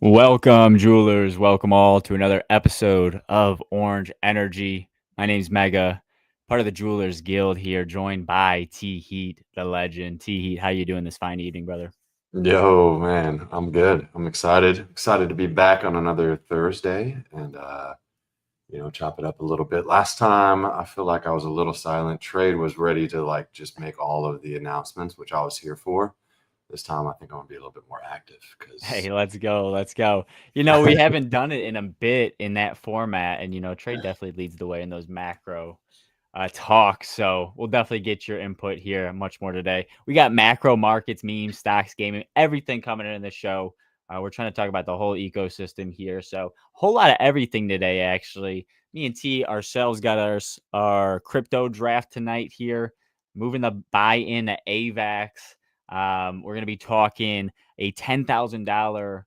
Welcome, jewelers. Welcome all to another episode of Orange Energy. My name's Mega, part of the Jewelers Guild here, joined by T Heat, the legend. T Heat, how you doing this fine evening, brother? Yo, man, I'm good. I'm excited to be back on another Thursday and chop it up a little bit. Last time I feel like I was a little silent. Trade was ready to like just make all of the announcements, which I was here for. This time I think I'm gonna be a little bit more active Hey, because let's go. Let's go. We haven't done it in a bit in that format, and trade definitely leads the way in those macro talks. So we'll definitely get your input here much more today. We got macro markets, memes, stocks, gaming, everything coming in the show. We're trying to talk about the whole ecosystem here. So whole lot of everything today, actually. Me and T ourselves got our crypto draft tonight here, moving the buy in to AVAX. We're going to be talking a $10,000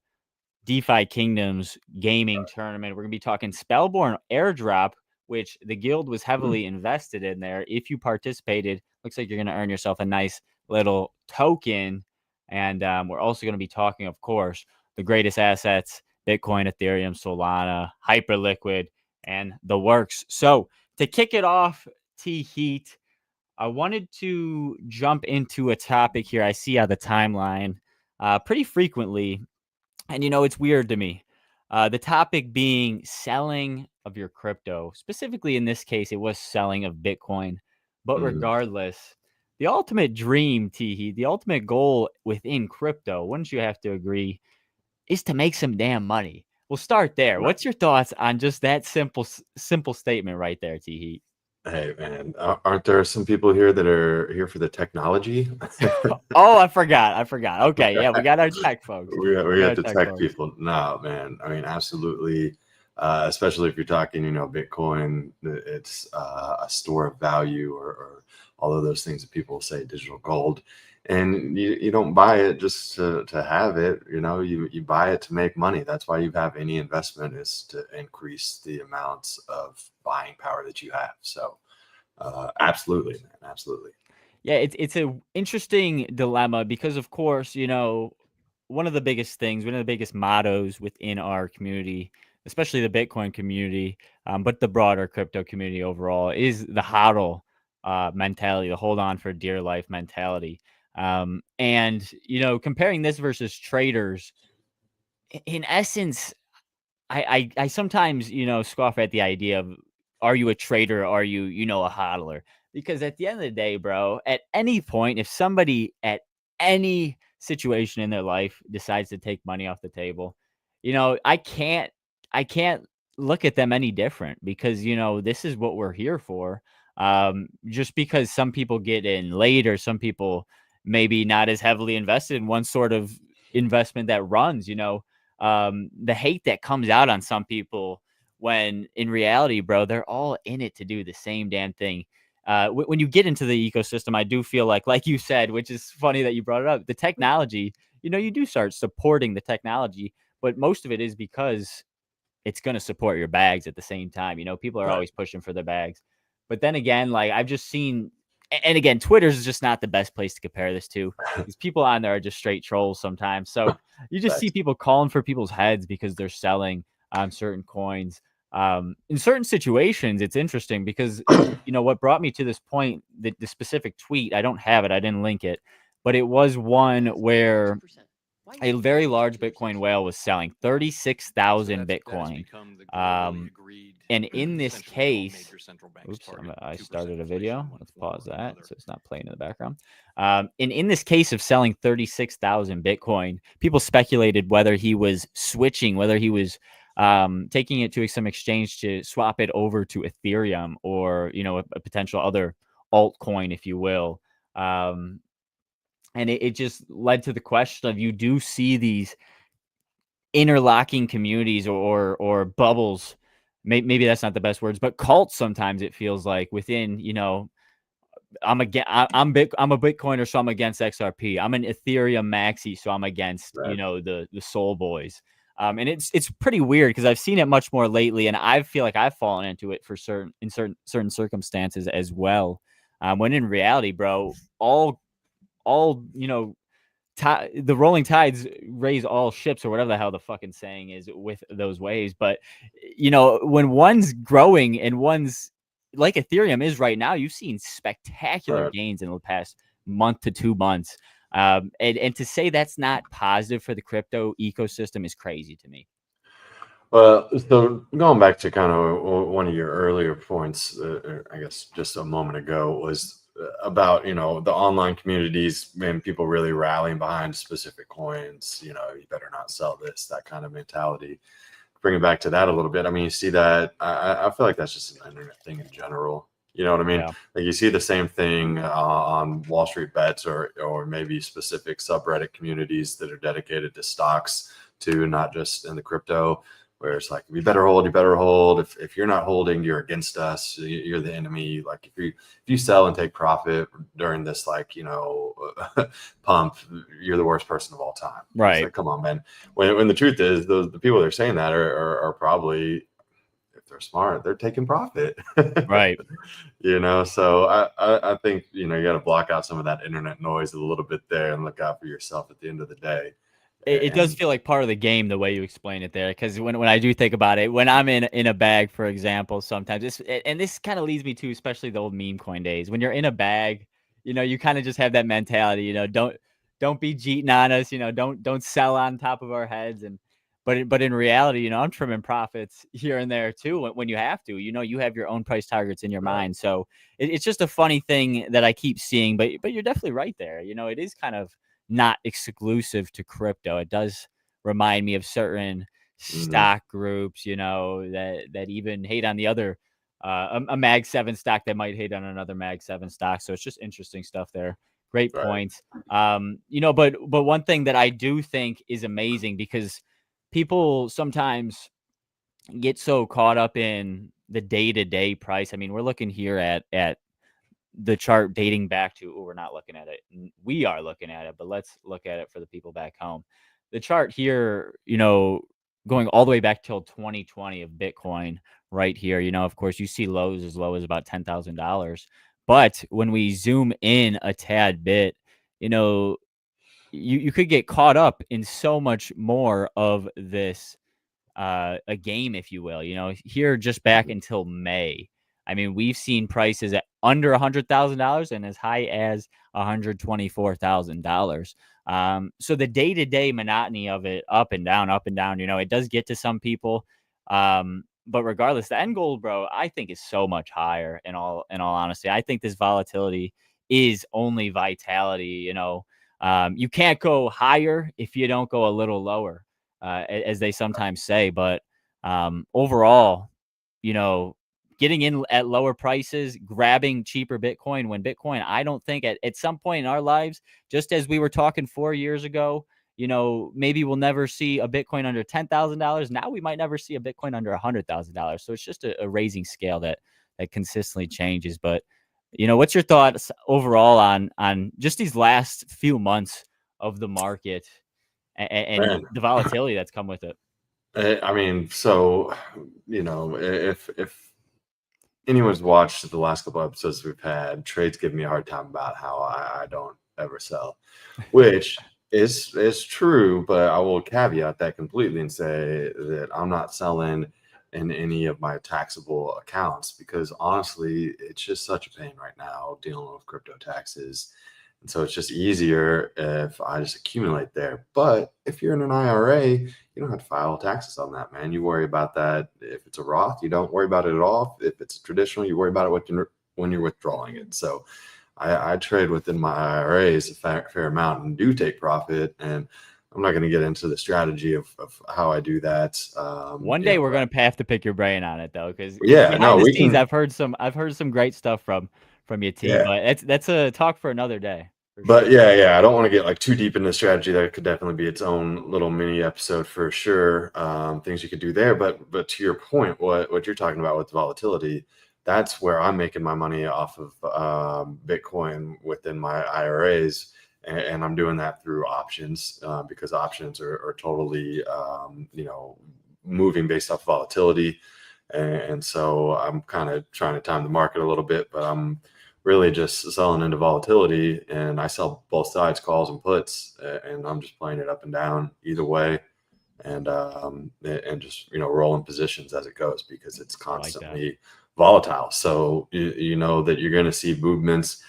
DeFi Kingdoms gaming tournament. We're going to be talking Spellborn airdrop, which the guild was heavily invested in there. If you participated, looks like you're going to earn yourself a nice little token. And we're also going to be talking, of course, the greatest assets: Bitcoin, Ethereum, Solana, Hyperliquid, and the works. So to kick it off, T Heat, I wanted to jump into a topic here I see on the timeline pretty frequently. And it's weird to me. The topic being selling of your crypto. Specifically, in this case, it was selling of Bitcoin. But regardless, the ultimate dream, Teehee, the ultimate goal within crypto, wouldn't you have to agree, is to make some damn money. We'll start there. What's your thoughts on just that simple statement right there, Teehee? hey man, aren't there some people here that are here for the technology? Oh, I forgot. Okay, yeah, we got our tech folks. We We got got our the tech tech folks. people. No, man. I mean, absolutely. Especially if you're talking, Bitcoin, it's a store of value, or all of those things that people say digital gold. And you don't buy it just to have it. You buy it to make money. That's why you have any investment, is to increase the amounts of buying power that you have. So, absolutely, man, absolutely. Yeah, it's a interesting dilemma because, of course, one of the biggest things, one of the biggest mottos within our community, especially the Bitcoin community, but the broader crypto community overall, is the hodl mentality, the hold on for dear life mentality. And comparing this versus traders, in essence, I sometimes, scoff at the idea of, are you a trader? Or are you, a hodler? Because at the end of the day, bro, at any point, if somebody at any situation in their life decides to take money off the table, I can't look at them any different because, this is what we're here for. Just because some people get in late, or some people maybe not as heavily invested in one sort of investment that runs, the hate that comes out on some people, when in reality, bro, they're all in it to do the same damn thing. When you get into the ecosystem, I do feel like you said, which is funny that you brought it up, the technology, you do start supporting the technology, but most of it is because it's going to support your bags at the same time. People are Right. always pushing for their bags. But then again, like I've just seen, and again, Twitter's is just not the best place to compare this to, because people on there are just straight trolls sometimes. So you just see Facts. people calling for people's heads because they're selling certain coins. In certain situations, it's interesting because, what brought me to this point, the specific tweet, I don't have it, I didn't link it, but it was one where a very large Bitcoin whale was selling 36,000 Bitcoin. And in this case, oops, I started a video. Let's pause that so it's not playing in the background. And in this case of selling 36,000 Bitcoin, people speculated whether he was switching, whether he was taking it to some exchange to swap it over to Ethereum, or, a potential other altcoin, if you will. And it just led to the question of, you do see these interlocking communities, or bubbles. Maybe that's not the best words, but cults. Sometimes it feels like within, I'm a Bitcoiner, so I'm against XRP. I'm an Ethereum maxi, so I'm against, Right. the Soul Boys. And it's pretty weird because I've seen it much more lately, and I feel like I've fallen into it for certain circumstances as well. When in reality, bro, all the rolling tides raise all ships, or whatever the hell the fucking saying is with those waves. But when one's growing and one's like Ethereum is right now, you've seen spectacular gains in the past month to 2 months. And to say that's not positive for the crypto ecosystem is crazy to me. Well, so going back to kind of one of your earlier points, I guess just a moment ago, was about the online communities and people really rallying behind specific coins. You better not sell this, that kind of mentality. Bring it back to that a little bit. I mean, you see that. I feel like that's just an internet thing in general. You know what I mean? Yeah. Like you see the same thing on Wall Street Bets or maybe specific subreddit communities that are dedicated to stocks too, not just in the crypto, where it's like, you better hold. If you're not holding, you're against us. You're the enemy. Like if you sell and take profit during this, like, pump, you're the worst person of all time. Right. It's like, come on, man. When the truth is, the people that are saying that are probably, if they're smart, they're taking profit. Right. So I think, you got to block out some of that internet noise a little bit there and look out for yourself at the end of the day. It does feel like part of the game the way you explain it there, because when I do think about it, when I'm in a bag, for example, sometimes this kind of leads me to especially the old meme coin days. When you're in a bag, you kind of just have that mentality, don't be cheating on us, don't sell on top of our heads. But in reality, I'm trimming profits here and there too when you have to. You have your own price targets in your mind, so it's just a funny thing that I keep seeing. But you're definitely right there. It is kind of not exclusive to crypto. It does remind me of certain stock groups, that even hate on the other, a Mag 7 stock that might hate on another Mag 7 stock. So it's just interesting stuff there. Great points. But one thing that I do think is amazing, because people sometimes get so caught up in the day-to-day price. I mean, we're looking here at the chart dating back to, we're not looking at it. We are looking at it, but let's look at it for the people back home. The chart here, going all the way back till 2020 of Bitcoin right here, of course you see lows as low as about $10,000. But when we zoom in a tad bit, you could get caught up in so much more of this, a game, if you will, here just back until May. I mean, we've seen prices at under $100,000 and as high as $124,000. So the day-to-day monotony of it, up and down, it does get to some people. But regardless, the end goal, bro, I think is so much higher. In all honesty, I think this volatility is only vitality. You can't go higher if you don't go a little lower, as they sometimes say. But overall, getting in at lower prices, grabbing cheaper Bitcoin, when Bitcoin, I don't think at some point in our lives, just as we were talking 4 years ago, maybe we'll never see a Bitcoin under $10,000. Now we might never see a Bitcoin under $100,000. So it's just a raising scale that consistently changes. But, what's your thoughts overall on just these last few months of the market and the volatility that's come with it? I mean, so, if anyone's watched the last couple episodes we've had, Trade's giving me a hard time about how I don't ever sell, which is true, but I will caveat that completely and say that I'm not selling in any of my taxable accounts, because honestly, it's just such a pain right now dealing with crypto taxes. And so it's just easier if I just accumulate there. But if you're in an IRA, you don't have to file taxes on that, man. You worry about that. If it's a Roth, you don't worry about it at all. If it's traditional, you worry about it when you're withdrawing it. So I trade within my IRAs a fair amount and do take profit. And I'm not going to get into the strategy of how I do that. One day we're going to have to pick your brain on it, though, because behind the scenes, I've heard some great stuff from your team, but that's a talk for another day. But yeah, I don't want to get like too deep into strategy. That could definitely be its own little mini episode for sure. Things you could do there, but to your point, what you're talking about with volatility, that's where I'm making my money off of Bitcoin within my IRAs, and I'm doing that through options because options are totally moving based off volatility, and so I'm kind of trying to time the market a little bit, but I'm really just selling into volatility, and I sell both sides, calls and puts, and I'm just playing it up and down either way, and just rolling positions as it goes because it's I like that. constantly volatile. So you know that you're going to see movements.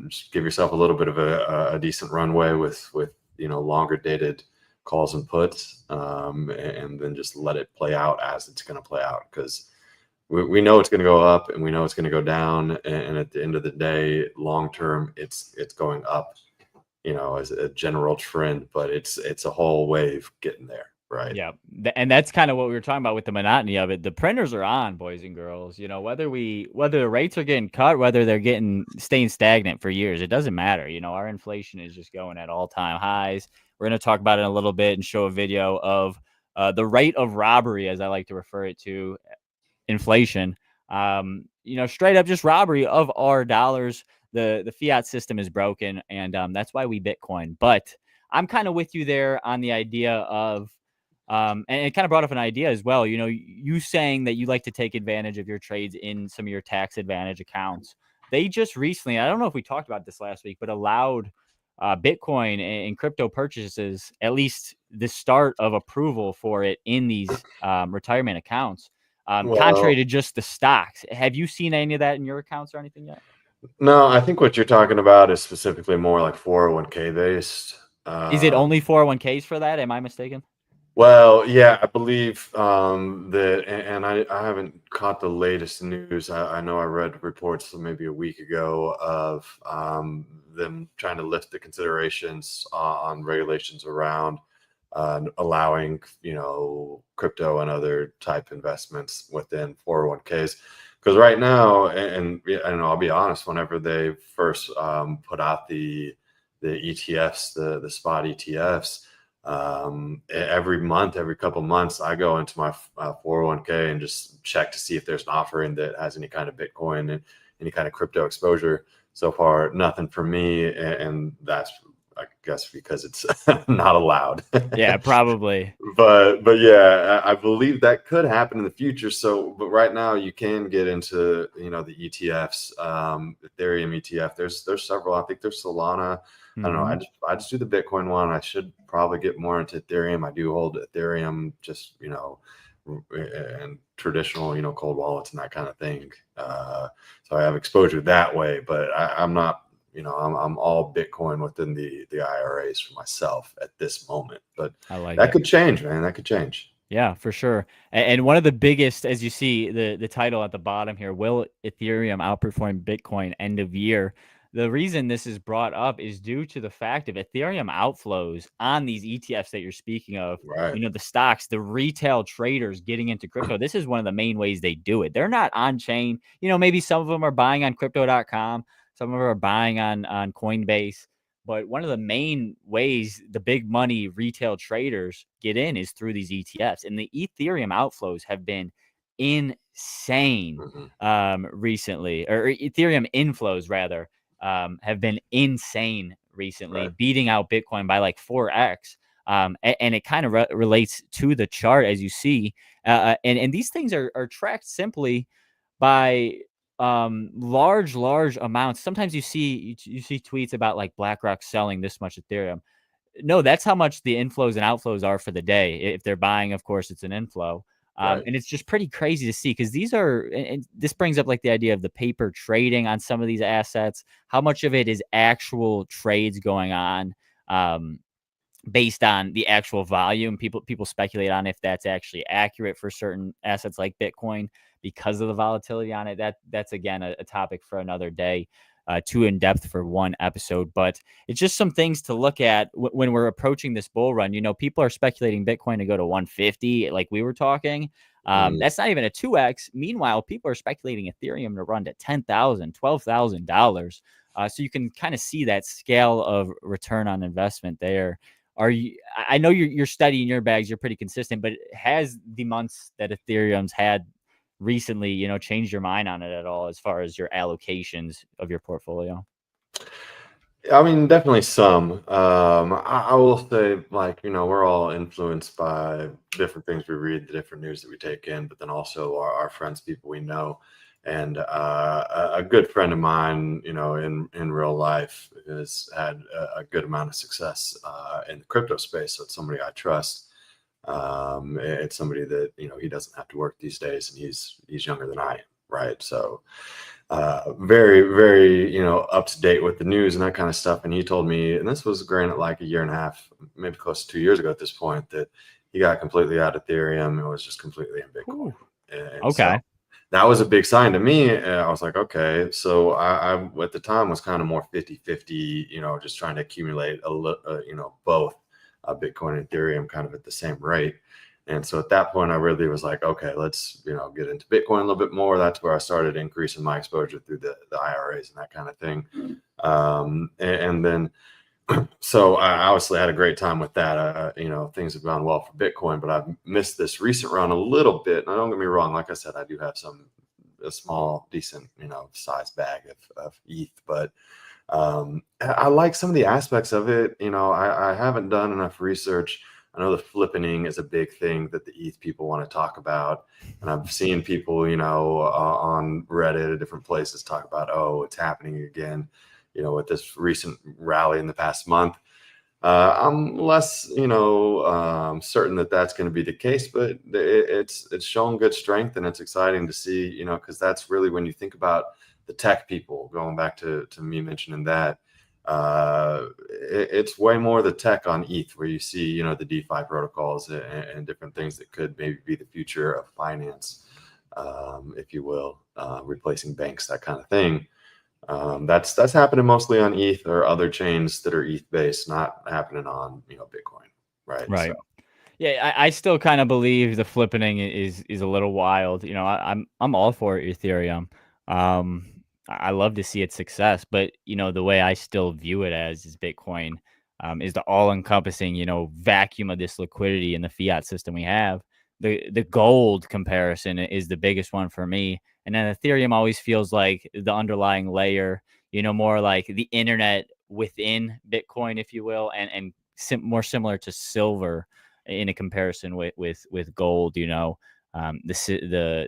Just give yourself a little bit of a decent runway with longer dated calls and puts, and then just let it play out as it's going to play out, because we know it's going to go up and we know it's going to go down, and at the end of the day, long term, it's going up, as a general trend, but it's a whole wave getting there, right? Yeah, and that's kind of what we were talking about with the monotony of it. The printers are on, boys and girls. Whether the rates are getting cut, whether they're staying stagnant for years, it doesn't matter. Our inflation is just going at all-time highs. We're going to talk about it in a little bit and show a video of the rate of robbery, as I like to refer it to, inflation. Straight up just robbery of our dollars. The fiat system is broken, and that's why we Bitcoin. But I'm kind of with you there on the idea of, and it kind of brought up an idea as well. You saying that you like to take advantage of your trades in some of your tax advantage accounts. They just recently, I don't know if we talked about this last week, but allowed Bitcoin and crypto purchases, at least the start of approval for it in these retirement accounts. Contrary Well, to just the stocks. Have you seen any of that in your accounts or anything yet? no, I think what you're talking about is specifically more like 401k based. Is it only 401ks for that? Am I mistaken? Well, yeah, I believe that, and I haven't caught the latest news. I know I read reports maybe a week ago of them trying to lift the considerations on regulations around allowing, crypto and other type investments within 401ks. Because right now, and I don't know, I'll be honest, whenever they first put out the ETFs, the spot ETFs, every month, every couple months, I go into my 401k and just check to see if there's an offering that has any kind of Bitcoin and any kind of crypto exposure. So far, nothing for me, and that's, I guess, because it's not allowed. Yeah, probably. But yeah, I believe that could happen in the future. So, but right now you can get into the ETFs, Ethereum ETF. There's several. I think there's Solana. I don't know. I just do the Bitcoin one. I should probably get more into Ethereum. I do hold Ethereum, just and traditional cold wallets and that kind of thing. So I have exposure that way, but I'm not. I'm all Bitcoin within the IRAs for myself at this moment. But I like that it. could change, man. That could change. Yeah, for sure. And one of the biggest, as you see the title at the bottom here, will Ethereum outperform Bitcoin end of year? The reason this is brought up is due to the fact of Ethereum outflows on these ETFs that you're speaking of. Right. The stocks, the retail traders getting into crypto. This is one of the main ways they do it. They're not on chain. Maybe some of them are buying on crypto.com. Some of them are buying on Coinbase. But one of the main ways the big money retail traders get in is through these ETFs. And the Ethereum outflows have been insane recently, or Ethereum inflows rather, have been insane recently, Right. beating out Bitcoin by like 4x. And it kind of relates to the chart, as you see. And these things are tracked simply by large amounts. Sometimes you see tweets about like BlackRock selling this much Ethereum. No, that's how much the inflows and outflows are for the day. If they're buying, of course, it's an inflow. Right. And it's just pretty crazy to see, because these are, and this brings up like the idea of the paper trading on some of these assets. How much of it is actual trades going on, based on the actual volume? People speculate on if that's actually accurate for certain assets like Bitcoin because of the volatility on it. That's again a topic for another day, too in depth for one episode. But it's just some things to look at when we're approaching this bull run. People are speculating Bitcoin to go to 150, like we were talking. That's not even a 2x. Meanwhile, people are speculating Ethereum to run to $10,000, $12,000. So you can kind of see that scale of return on investment there. I know you're studying your bags, you're pretty consistent, but has the months that Ethereum's had recently, changed your mind on it at all as far as your allocations of your portfolio? I mean, definitely some. I will say, like, we're all influenced by different things we read, the different news that we take in, but then also our friends, people we know. And a good friend of mine, in real life, has had a good amount of success in the crypto space. So it's somebody I trust. It's somebody that he doesn't have to work these days, and he's younger than I am, right? So very, very, up to date with the news and that kind of stuff. And he told me, and this was granted like a year and a half, maybe close to 2 years ago at this point, that he got completely out of Ethereum and was just completely in Bitcoin. And so Okay. that was a big sign to me. And I was like, okay. So I at the time was kind of more 50-50, just trying to accumulate both Bitcoin and Ethereum kind of at the same rate. And so at that point, I really was like, okay, let's, get into Bitcoin a little bit more. That's where I started increasing my exposure through the IRAs and that kind of thing. And then, so I obviously had a great time with that. Things have gone well for Bitcoin, but I've missed this recent run a little bit. Now, don't get me wrong. Like I said, I do have a small, decent, size bag of ETH, but I like some of the aspects of it. I haven't done enough research. I know the flippening is a big thing that the ETH people want to talk about. And I've seen people, on Reddit or different places talk about, oh, it's happening again, with this recent rally in the past month. I'm less, certain that that's going to be the case, but it's shown good strength, and it's exciting to see, because that's really when you think about the tech people, going back to me mentioning that, it's way more the tech on ETH where you see, the DeFi protocols and different things that could maybe be the future of finance, if you will, replacing banks, that kind of thing. That's happening mostly on ETH or other chains that are ETH based, not happening on Bitcoin, right? Right. So Yeah, I still kind of believe the flippening is a little wild. I'm all for Ethereum. I love to see its success, but the way I still view it as is Bitcoin, is the all encompassing vacuum of this liquidity in the fiat system we have. The gold comparison is the biggest one for me, and then Ethereum always feels like the underlying layer, more like the internet within Bitcoin, if you will, and more similar to silver in a comparison with gold, the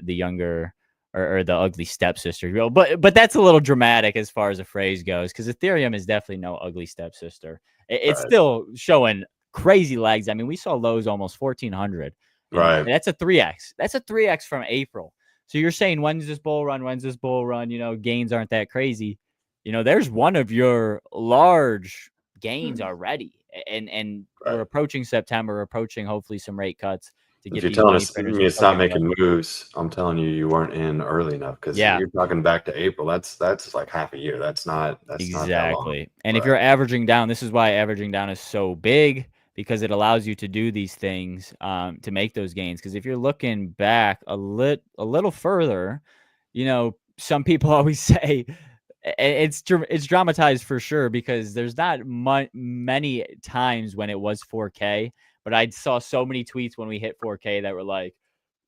younger or the ugly stepsister. But that's a little dramatic as far as the phrase goes, because Ethereum is definitely no ugly stepsister. It's right, still showing crazy legs. I mean, we saw lows almost 1,400, and right, that's a 3x. That's a 3x from April. So you're saying when's this bull run? When's this bull run? Gains aren't that crazy. There's one of your large gains already, and we're right. approaching September, we're approaching hopefully some rate cuts to If get you're these telling money us printers it's not focused up. making moves, I'm telling you weren't in early enough, because Yeah, you're talking back to April. That's like half a year. That's not that long, exactly. And if right? you're averaging down, this is why averaging down is so big, because it allows you to do these things, to make those gains. Because if you're looking back a little further, some people always say it's dramatized for sure, because there's not many times when it was 4K, but I saw so many tweets when we hit 4K that were like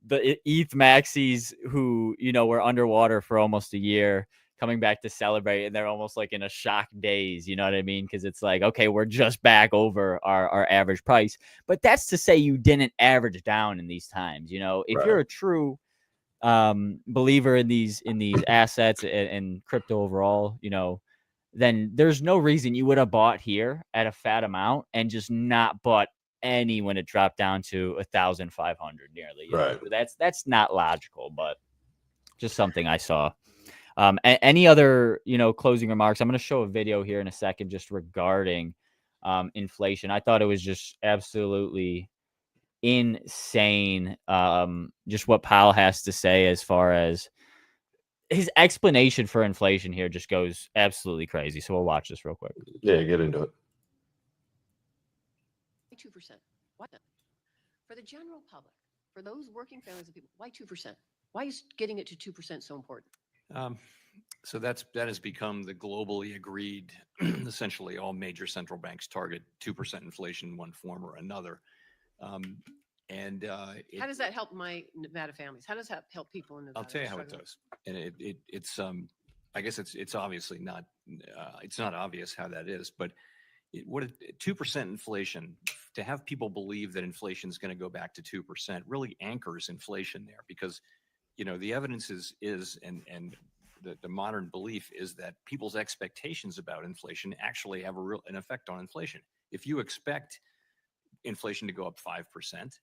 the ETH maxis who were underwater for almost a year coming back to celebrate, and they're almost like in a shock daze, you know what I mean? Because it's like, okay, we're just back over our average price, but that's to say you didn't average down in these times. If you're Right, a true believer in these assets and crypto overall, then there's no reason you would have bought here at a fat amount and just not bought any when it dropped down to 1,500 nearly. right. So that's not logical, but just something I saw. Any other closing remarks? I'm going to show a video here in a second just regarding inflation. I thought it was just absolutely insane, just what Powell has to say as far as his explanation for inflation here just goes absolutely crazy. So we'll watch this real quick. Yeah, get into it. 2%. Why not? For the general public, for those working families and people, why 2%? Why is getting it to 2% so important? So that has become the globally agreed. Essentially, all major central banks target 2% inflation in one form or another. How does that help my Nevada families? How does that help people in Nevada? I'll tell you how it does. And it's I guess it's obviously not it's not obvious how that is, but 2% inflation, to have people believe that inflation is going to go back to 2% really anchors inflation there, because the evidence is and the modern belief is that people's expectations about inflation actually have an effect on inflation. If you expect inflation to go up 5%,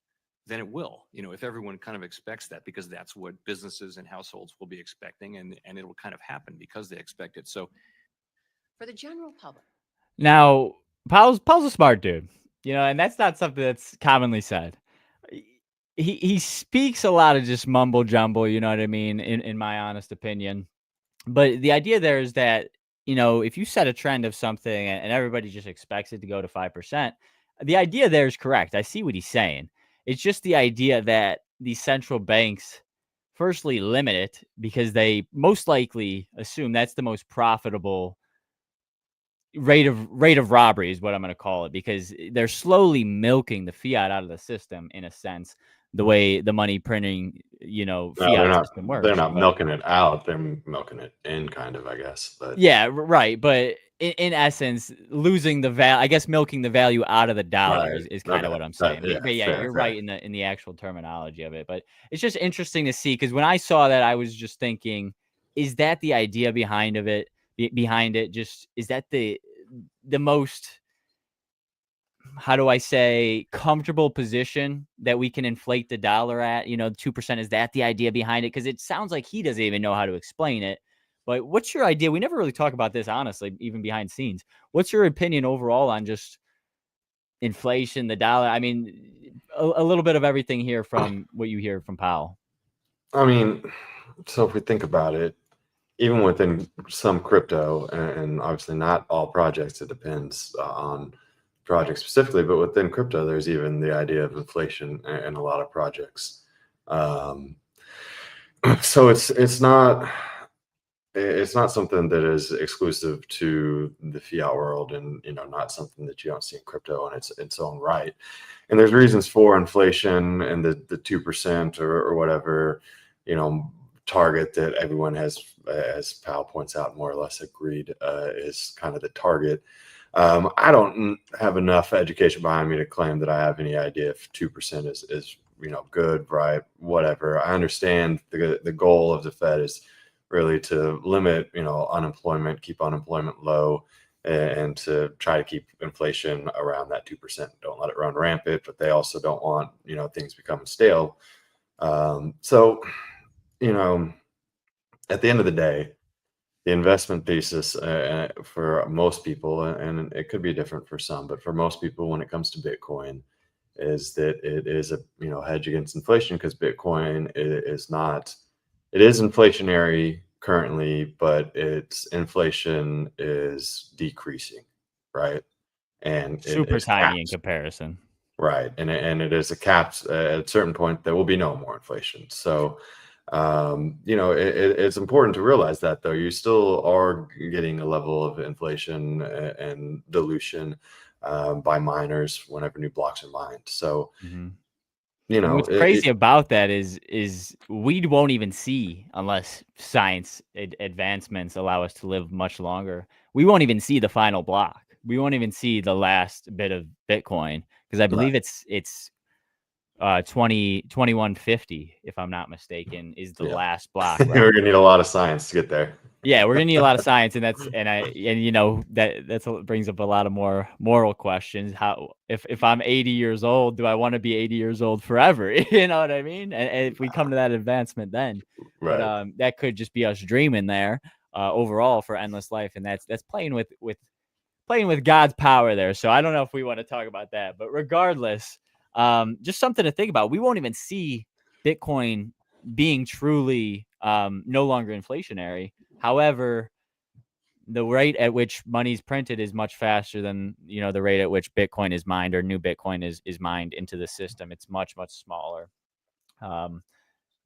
then it will. If everyone kind of expects that, because that's what businesses and households will be expecting, and it will kind of happen because they expect it. So For the general public. Now, Powell's a smart dude, and that's not something that's commonly said. He speaks a lot of just mumble jumble, you know what I mean, in my honest opinion. But the idea there is that, if you set a trend of something and everybody just expects it to go to 5%, the idea there is correct. I see what he's saying. It's just the idea that these central banks firstly limit it because they most likely assume that's the most profitable rate of robbery is what I'm going to call it, because they're slowly milking the fiat out of the system in a sense, the way the money printing, No, fiat system they're works. not But milking it out. They're milking it in, kind of, I guess. But yeah, right. But in essence, losing the value, I guess, milking the value out of the dollar right, is kind of okay, what I'm saying. yeah, But yeah, fair, you're fair. right in the actual terminology of it. But it's just interesting to see, because when I saw that, I was just thinking, is that the idea behind it? Just is that the most, how do I say, comfortable position that we can inflate the dollar at? 2%, is that the idea behind it? Because it sounds like he doesn't even know how to explain it. But what's your idea? We never really talk about this, honestly, even behind scenes. What's your opinion overall on just inflation, the dollar? I mean, a little bit of everything here from what you hear from Powell. I mean, so if we think about it, even within some crypto, and obviously not all projects, it depends on projects specifically, but within crypto, there's even the idea of inflation in a lot of projects. So it's not something that is exclusive to the fiat world, and not something that you don't see in crypto in its own right. And there's reasons for inflation and the 2% or whatever target that everyone has, as Powell points out, more or less agreed is kind of the target. I don't have enough education behind me to claim that I have any idea if 2% is good, right, whatever. I understand the goal of the Fed is really to limit unemployment, keep unemployment low, and to try to keep inflation around that 2%. Don't let it run rampant, but they also don't want things becoming stale. So at the end of the day, the investment thesis for most people, and it could be different for some, but for most people, when it comes to Bitcoin, is that it is a hedge against inflation, because Bitcoin is not. It is inflationary currently, but its inflation is decreasing, right? And it Super is tiny in capped, comparison. right? And it is a capped at a certain point. There will be no more inflation. So it's important to realize that, though, you still are getting a level of inflation and dilution by miners whenever new blocks are mined. So Mm-hmm. And what's crazy about that is we won't even see, unless science advancements allow us to live much longer. We won't even see the final block. We won't even see the last bit of Bitcoin, because I believe it's 2150, if I'm not mistaken, is the last block. Right? We're gonna need a lot of science to get there. Yeah, we're gonna need a lot of science, and that brings up a lot of more moral questions. How, if I'm 80 years old, do I want to be 80 years old forever? You know what I mean? And if we come to that advancement, then, Right. But that could just be us dreaming there overall for endless life, and that's playing with God's power there. So I don't know if we want to talk about that, but regardless, just something to think about. We won't even see Bitcoin being truly no longer inflationary. However, the rate at which money is printed is much faster than the rate at which Bitcoin is mined, or new Bitcoin is mined into the system. It's much smaller.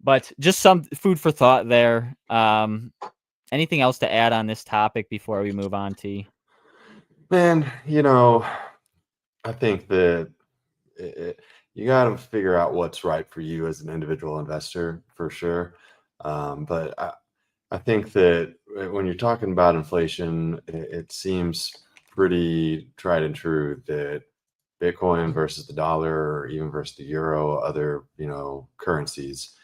But just some food for thought there. Anything else to add on this topic before we move on, T? Man, I think that you got to figure out what's right for you as an individual investor, for sure. But I think that when you're talking about inflation, it seems pretty tried and true that Bitcoin versus the dollar, or even versus the euro, other currencies,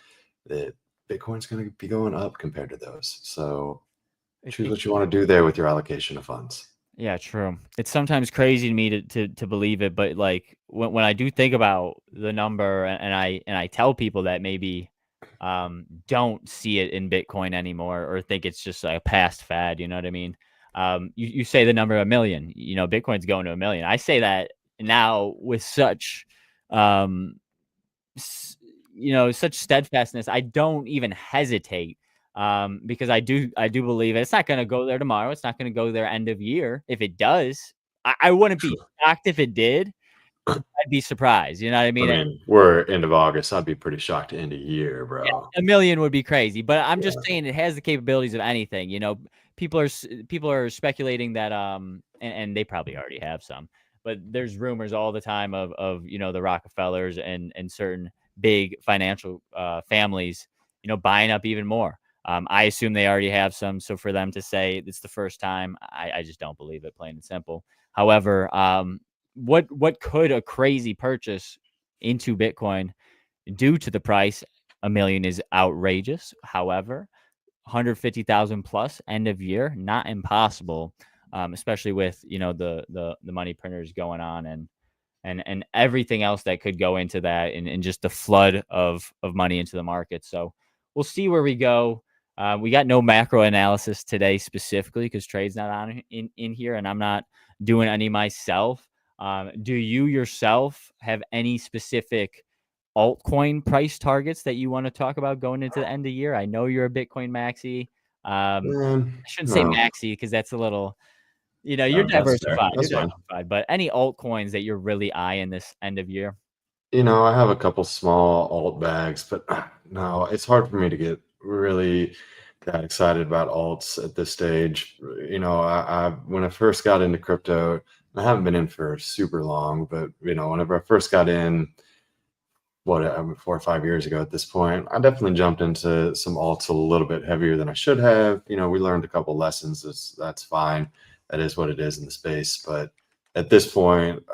that Bitcoin's going to be going up compared to those. So It- choose it- what you want to do there with your allocation of funds. Yeah, true. It's sometimes crazy to me to believe it, but like when I do think about the number and I tell people that maybe don't see it in Bitcoin anymore or think it's just like a past fad, you know what I mean? You say the number 1 million, you know, Bitcoin's going to 1 million. I say that now with such um you know, such steadfastness. I don't even hesitate because I do believe it. It's not going to go there tomorrow. It's not going to go there end of year. If it does, I wouldn't be shocked if it did. I'd be surprised. You know what I I mean? mean, we're end of August. I'd be pretty shocked to end a year, Yeah, bro. 1 million would be crazy, but I'm just saying it has the capabilities of anything. You know, people are speculating that and they probably already have some, but there's rumors all the time of you know the Rockefellers and certain big financial families, you know, buying up even more. I assume they already have some, so for them to say it's the first time, I just don't believe it, plain and simple. However, what could a crazy purchase into Bitcoin due to the price? 1 million is outrageous. However, 150,000 plus end of year, not impossible, especially with you know the money printers going on and everything else that could go into that and just the flood of money into the market. So we'll see where we go. We got no macro analysis today specifically because trade's not on in here, and I'm not doing any myself. Do you yourself have any specific altcoin price targets that you want to talk about going into the end of the year? I know you're a Bitcoin maxi. I shouldn't say No, maxi because that's a little, you know, you're that's fair. diversified. You're That's fine. diversified, but any altcoins that you're really eyeing this end of year? I have a couple small alt bags, but no, it's hard for me to get really that excited about alts at this stage. I when I first got into crypto, I haven't been in for super long, but whenever I first got in, 4 or 5 years ago at this point, I definitely jumped into some alts a little bit heavier than I should have. We learned a couple lessons. That's fine. That is what it is in the space. But at this point,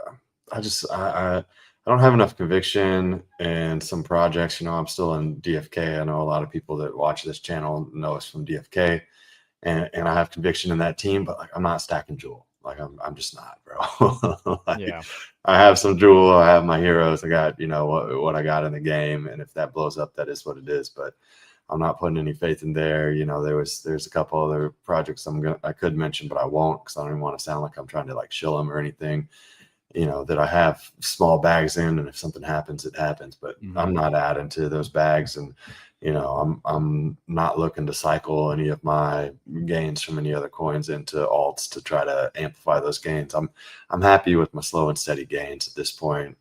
I don't have enough conviction in some projects. I'm still in DFK. I know a lot of people that watch this channel know us from DFK, and I have conviction in that team. But like, I'm not stacking Jewel. Like I'm just not, bro. Like, Yeah. I have some Jewel. I have my heroes. I got what I got in the game, and if that blows up, that is what it is. But I'm not putting any faith in there. There's a couple other projects I could mention, but I won't because I don't even want to sound like I'm trying to like shill them or anything. That I have small bags in, and if something happens, it happens. But I'm not adding to those bags, and I'm not looking to cycle any of my gains from any other coins into alts to try to amplify those gains. I'm happy with my slow and steady gains at this point.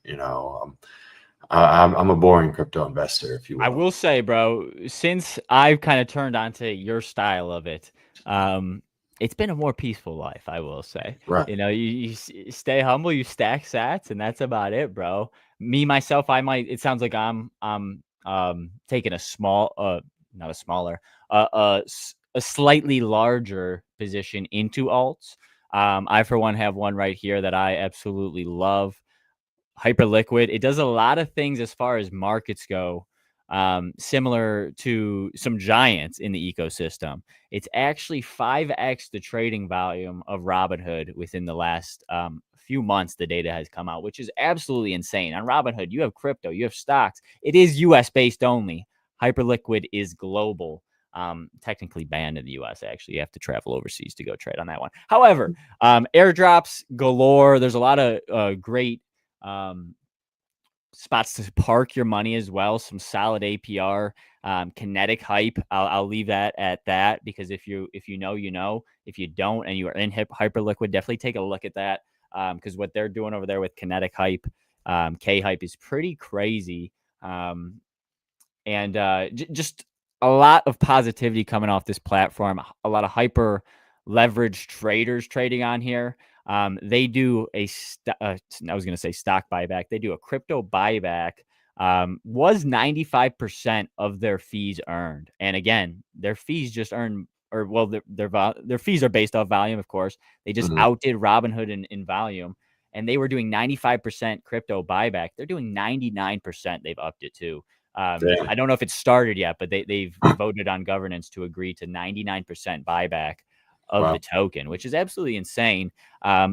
I'm a boring crypto investor, if you will. I will say, bro, since I've kind of turned onto your style of it, it's been a more peaceful life, I will say. Right. You stay humble, you stack sats, and that's about it, bro. Me myself, it sounds like I'm taking a small not a smaller a slightly larger position into alts. I for one have one right here that I absolutely love. Hyperliquid. It does a lot of things as far as markets go, similar to some giants in the ecosystem. It's actually 5x the trading volume of Robinhood within the last few months. The data has come out, which is absolutely insane. On Robinhood, you have crypto, you have stocks. It is US based only. Hyperliquid is global. Technically banned in the US. Actually, you have to travel overseas to go trade on that one. However, airdrops galore. There's a lot of great spots to park your money as well. Some solid APR, kinetic hype. I'll leave that at that because if you know, you know. If you don't and you are in Hyperliquid, definitely take a look at that because what they're doing over there with kinetic hype, K hype is pretty crazy. Just a lot of positivity coming off this platform. A lot of hyper leveraged traders trading on here. They do I was going to say stock buyback. They do a crypto buyback. Was 95% of their fees earned, and again, their fees just earn, or well, their fees are based off volume, of course. They just outdid Robinhood in volume, and they were doing 95% crypto buyback. They're doing 99%. They've upped it to. Damn. I don't know if it's started yet, but they've voted on governance to agree to 99% buyback of Wow. the token, which is absolutely insane.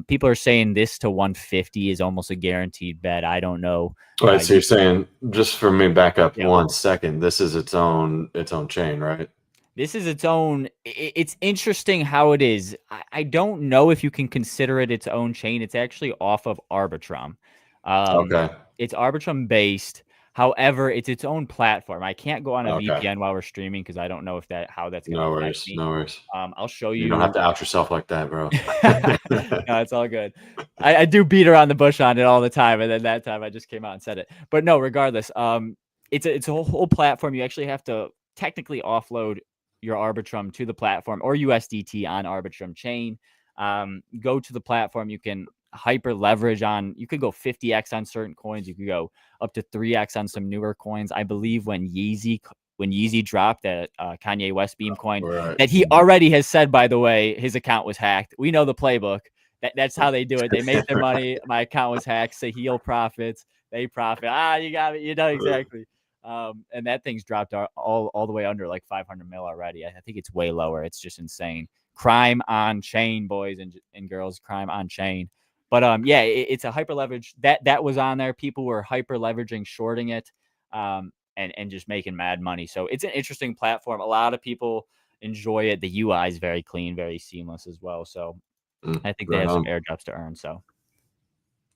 People are saying this to 150 is almost a guaranteed bet. I don't know. All right, so You you're saying, just for me, back up Yep. 1 second. This is its own chain, right? This is its own. It's interesting how it is. I don't know if you can consider it its own chain. It's actually off of Arbitrum. Okay. It's Arbitrum based. However, it's its own platform. I can't go on a Okay. VPN while we're streaming because I don't know how that's going to No affect worries. me. No worries. I'll show You don't have you. to out yourself like that, bro. No, it's all good. I do beat around the bush on it all the time, and then that time I just came out and said it. But no, regardless, it's a whole platform. You actually have to technically offload your Arbitrum to the platform or USDT on Arbitrum chain. Go to the platform. You can hyper leverage on. You could go 50x on certain coins. You could go up to 3x on some newer coins. I believe when Yeezy dropped that Kanye West Beam coin, Right. that he already has said, by the way, his account was hacked. We know the playbook. That's how they do it. They make their money. My account was hacked. Sahil profits. They profit. You got it. You know exactly. And that thing's dropped all the way under like 500 mil already. I think it's way lower. It's just insane. Crime on chain, boys and girls. Crime on chain. But yeah, it's a hyper leverage that was on there. People were hyper leveraging, shorting it, and just making mad money. So it's an interesting platform. A lot of people enjoy it. The UI is very clean, very seamless as well. So I think they Right have some on. airdrops to earn. So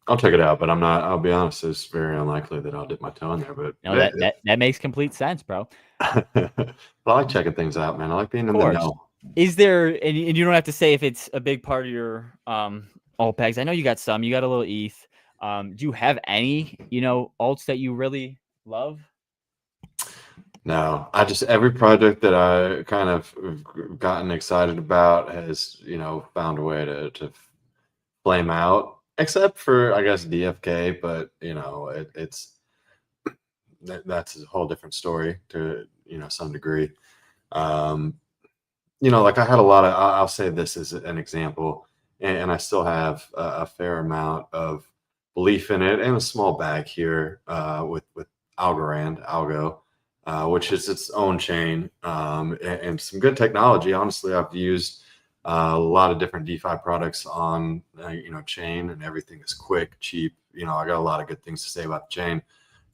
I'll check it out, but I'm not. I'll be honest. It's very unlikely that I'll dip my toe in there. But no, that makes complete sense, bro. but I like checking things out, man. I like being in the know. Is there, and you don't have to say if it's a big part of your alt pegs. I know you got some. You got a little ETH. Do you have any alts that you really love? No, every project that I kind of gotten excited about has found a way to flame out, except for I guess DFK. But that's a whole different story to some degree. Like I had a lot of, I'll say this as an example, and I still have a fair amount of belief in it and a small bag here with Algo, which is its own chain and some good technology. Honestly, I've used a lot of different DeFi products on chain, and everything is quick, cheap. I got a lot of good things to say about the chain.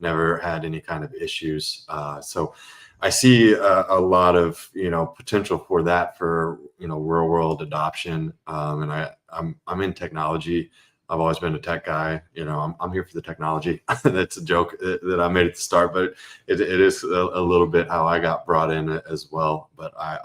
Never had any kind of issues. So I see a lot of potential for that for real world adoption. And I'm in technology. I've always been a tech guy. I'm here for the technology. That's a joke that I made at the start, but it is a little bit how I got brought in as well. But I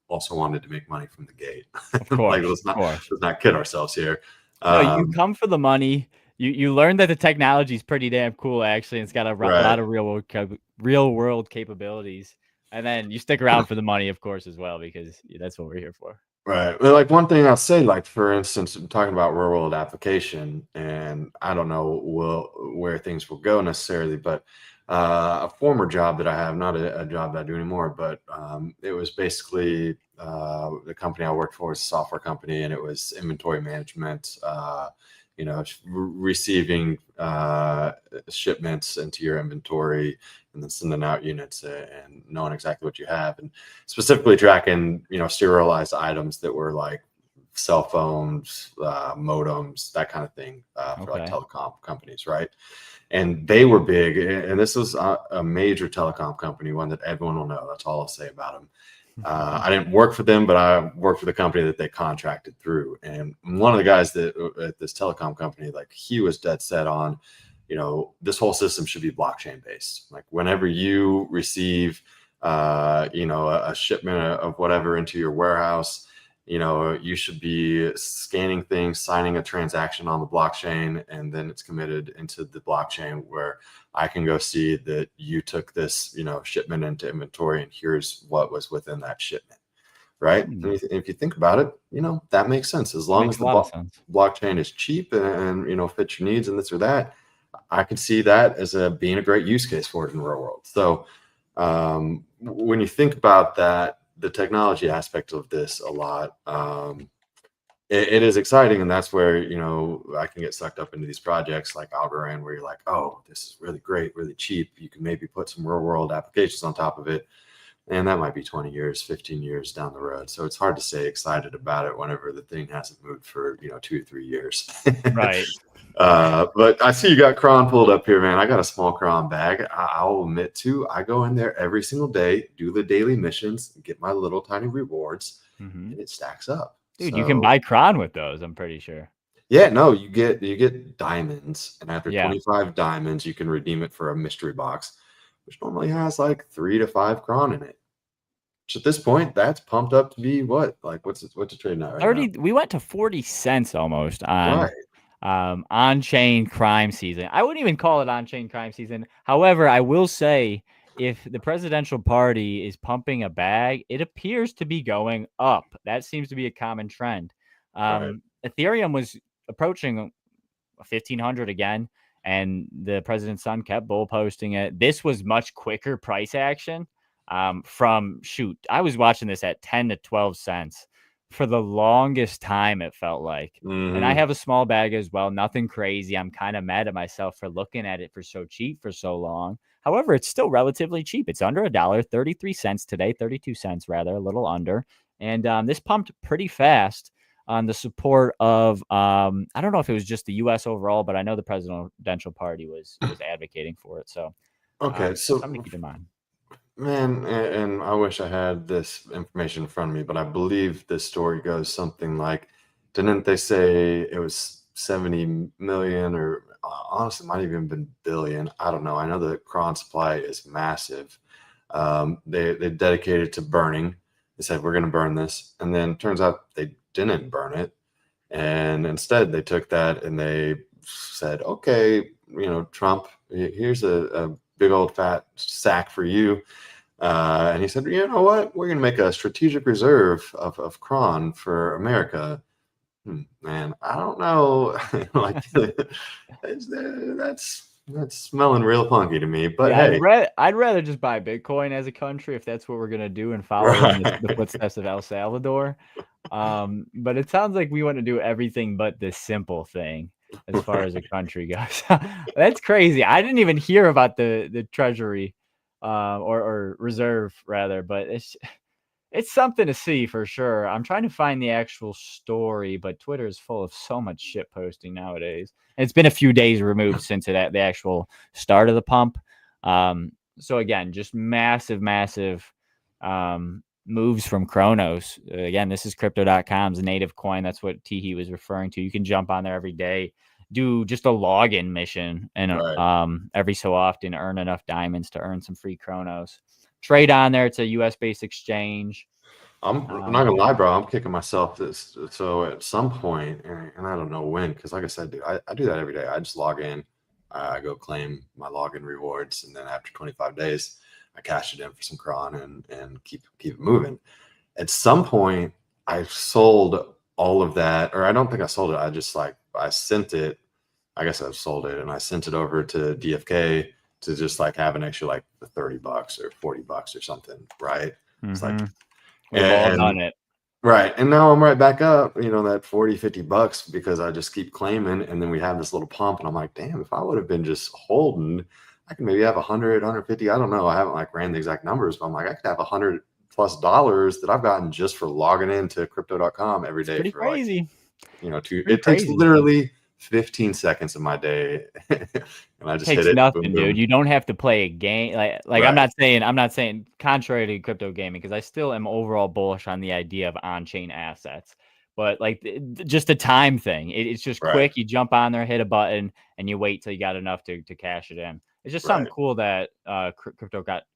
also wanted to make money from the gate. Of course, let's not kid ourselves here. No, you come for the money. You learn that the technology is pretty damn cool, actually. It's got a lot of real world capabilities. And then you stick around for the money, of course, as well, because that's what we're here for. Right. Well, like one thing I'll say, like for instance, I'm talking about real world application, and I don't know where things will go necessarily, but a former job that I have, not a job that I do anymore, but it was basically the company I worked for was a software company, and it was inventory management. Receiving shipments into your inventory and then sending out units and knowing exactly what you have, and specifically tracking, serialized items that were like cell phones, modems, that kind of thing for like telecom companies, right? And they were big, and this was a major telecom company, one that everyone will know. That's all I'll say about them. I didn't work for them, but I worked for the company that they contracted through. And one of the guys that at this telecom company, like he was dead set on, this whole system should be blockchain based. Like whenever you receive, a shipment of whatever into your warehouse, you should be scanning things, signing a transaction on the blockchain, and then it's committed into the blockchain where I can go see that you took this, shipment into inventory, and here's what was within that shipment, right? And if you think about it, that makes sense. As long as the blockchain is cheap and fits your needs and this or that, I could see that as being a great use case for it in the real world. So when you think about that, the technology aspect of this a lot, it is exciting, and that's where I can get sucked up into these projects like Algorand, where you're like, oh, this is really great, really cheap. You can maybe put some real world applications on top of it, and that might be 20 years, 15 years down the road. So it's hard to stay excited about it whenever the thing hasn't moved for 2 or 3 years. Right. But I see you got cron pulled up here, man. I got a small cron bag. I'll admit to, I go in there every single day, do the daily missions, get my little tiny rewards, and it stacks up. Dude, you can buy cron with those, I'm pretty sure. Yeah, no, you get diamonds, and after Yeah. 25 diamonds, you can redeem it for a mystery box, which normally has like 3 to 5 cron in it. Which at this point, that's pumped up to be what? Like, what's it trading at right 30. now? We went to 40 cents almost on Right. on-chain crime season. I wouldn't even call it on-chain crime season. However, I will say, if the presidential party is pumping a bag, it appears to be going up. That seems to be a common trend. Right. Ethereum was approaching 1,500 again, and the president's son kept bull posting it. This was much quicker price action. I was watching this at 10 to 12 cents for the longest time, it felt like. And I have a small bag as well, nothing crazy. I'm kind of mad at myself for looking at it for so cheap for so long. However, it's still relatively cheap. It's under $1, 33 cents today, 32 cents rather, a little under. And this pumped pretty fast on the support of, I don't know if it was just the U.S. overall, but I know the presidential party was advocating for it. So, okay, so something to keep in mind. Man, and I wish I had this information in front of me, but I believe this story goes something like, didn't they say it was 70 million, or honestly might even been billion? I don't know. I know the cron supply is massive. They dedicated to burning. They said, we're going to burn this. And then turns out they didn't burn it. And instead they took that and they said, okay, Trump, here's a big old fat sack for you. And he said, you know what? We're going to make a strategic reserve of cron for America. Man, I don't know. Like, that's smelling real funky to me. But Yeah, hey, I'd rather just buy Bitcoin as a country if that's what we're gonna do and follow in the footsteps of El Salvador. But it sounds like we want to do everything but this simple thing as far as a country goes. That's crazy. I didn't even hear about the treasury, or reserve rather, but it's something to see for sure. I'm trying to find the actual story, but Twitter is full of so much shit posting nowadays. And it's been a few days removed since the actual start of the pump. So again, just massive moves from Kronos. Again, this is Crypto.com's native coin. That's what Teehee was referring to. You can jump on there every day, do just a login mission, and every so often earn enough diamonds to earn some free Kronos. Trade on there. It's a US-based exchange. I'm not gonna lie, bro. I'm kicking myself. So at some point, and I don't know when, because like I said, dude, I do that every day. I just log in, I go claim my login rewards, and then after 25 days, I cash it in for some cron and keep it moving. At some point, I sold all of that, or I don't think I sold it. I sent it. I guess I've sold it, and I sent it over to DFK to just like have an extra like $30 or $40 or something, right? It's like, we've all done it. Right. And now I'm right back up, that $40, $50 because I just keep claiming. And then we have this little pump and I'm like, damn, if I would have been just holding, I could maybe have 100, 150. I don't know. I haven't like ran the exact numbers, but I'm like, I could have $100+ that I've gotten just for logging into crypto.com every day. Pretty for crazy. It takes literally 15 seconds of my day and I just hit it. Nothing, boom, dude. boom. You don't have to play a game. Like Right. I'm not saying contrary to crypto gaming, because I still am overall bullish on the idea of on-chain assets. But like just a time thing. It's just quick. You jump on there, hit a button, and you wait till you got enough to cash it in. It's just something cool that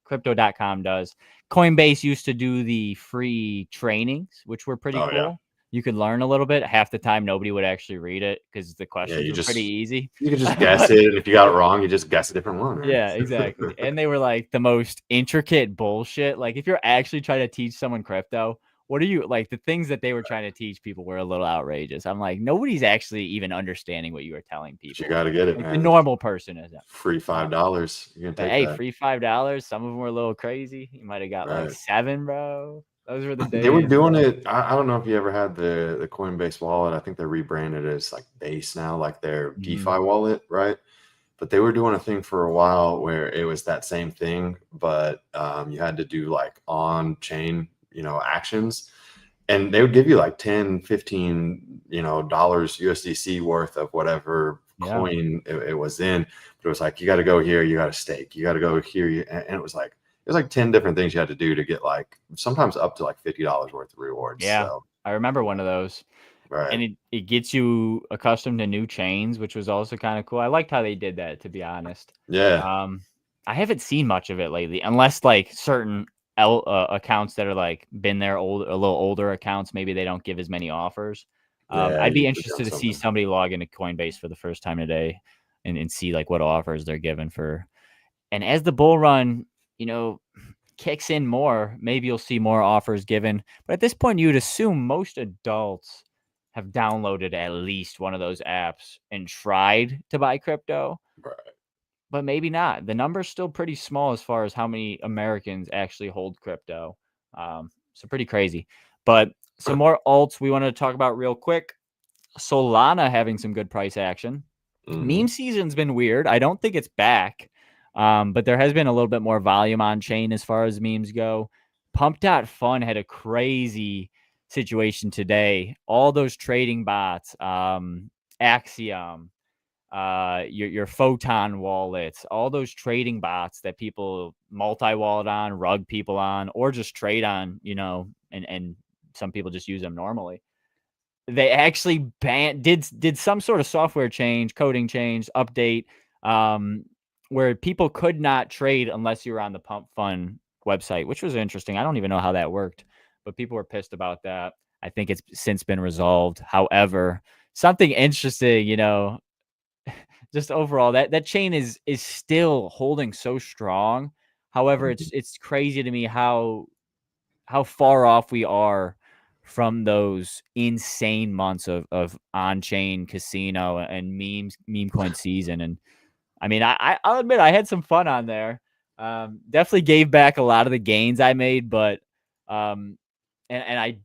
crypto.com does. Coinbase used to do the free trainings, which were pretty cool. Yeah. You could learn a little bit. Half the time, nobody would actually read it because the questions were pretty easy. You could just guess it. And if you got it wrong, you just guess a different one. Right? Yeah, exactly. And they were like the most intricate bullshit. Like if you're actually trying to teach someone crypto, what are you like? The things that they were trying to teach people were a little outrageous. I'm like, nobody's actually even understanding what you were telling people. But you got to get it, like, man. The normal person isn't. Free $5. Hey, free $5. Some of them were a little crazy. You might have got like 7, bro. Those were the days. They were doing it. I don't know if you ever had the Coinbase wallet. I think they rebranded it as like Base now, like their DeFi wallet, right? But they were doing a thing for a while where it was that same thing, but you had to do like on-chain, actions, and they would give you like 10, 15, dollars USDC worth of whatever coin it was in. But it was like, you got to go here, you got to stake, you got to go here, and it was like 10 different things you had to do to get like sometimes up to like $50 worth of rewards. Yeah, So, I remember one of those. right. And it gets you accustomed to new chains, which was also kind of cool. I liked how they did that, to be honest. Yeah. I haven't seen much of it lately, unless like certain accounts that are like been there a little older accounts. Maybe they don't give as many offers. I'd be interested to see somebody log into Coinbase for the first time today and see like what offers they're given for. And as the bull run, kicks in more, maybe you'll see more offers given. But at this point, you'd assume most adults have downloaded at least one of those apps and tried to buy crypto. Right. But maybe not. The number's still pretty small as far as how many Americans actually hold crypto. So pretty crazy. But some more alts we wanted to talk about real quick. Solana having some good price action. Meme season's been weird. I don't think it's back. But there has been a little bit more volume on chain as far as memes go. Pump.fun had a crazy situation today. All those trading bots, Axiom, your Photon wallets, all those trading bots that people multi-wallet on, rug people on, or just trade on, and some people just use them normally. They actually did some sort of software change, coding change, update, where people could not trade unless you were on the Pump Fun website, which was interesting. I don't even know how that worked, but people were pissed about that. I think it's since been resolved. However, something interesting, just overall, that chain is still holding so strong. However, it's crazy to me how far off we are from those insane months of on-chain casino and meme coin season. And I mean, I'll admit I had some fun on there. Definitely gave back a lot of the gains I made, but and I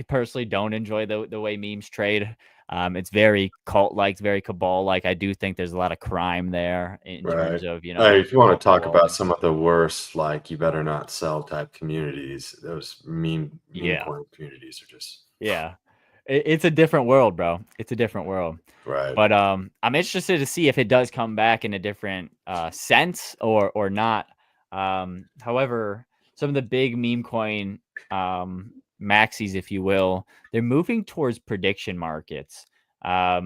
personally don't enjoy the way memes trade. It's very cult-like, very cabal-like. I do think there's a lot of crime there in terms of, Hey, if you want to talk about some of the worst, like you better not sell type communities, those meme coin communities are just it's a different world, bro. It's a different world. Right. But I'm interested to see if it does come back in a different sense or not. However, some of the big meme coin maxis, if you will, they're moving towards prediction markets. Have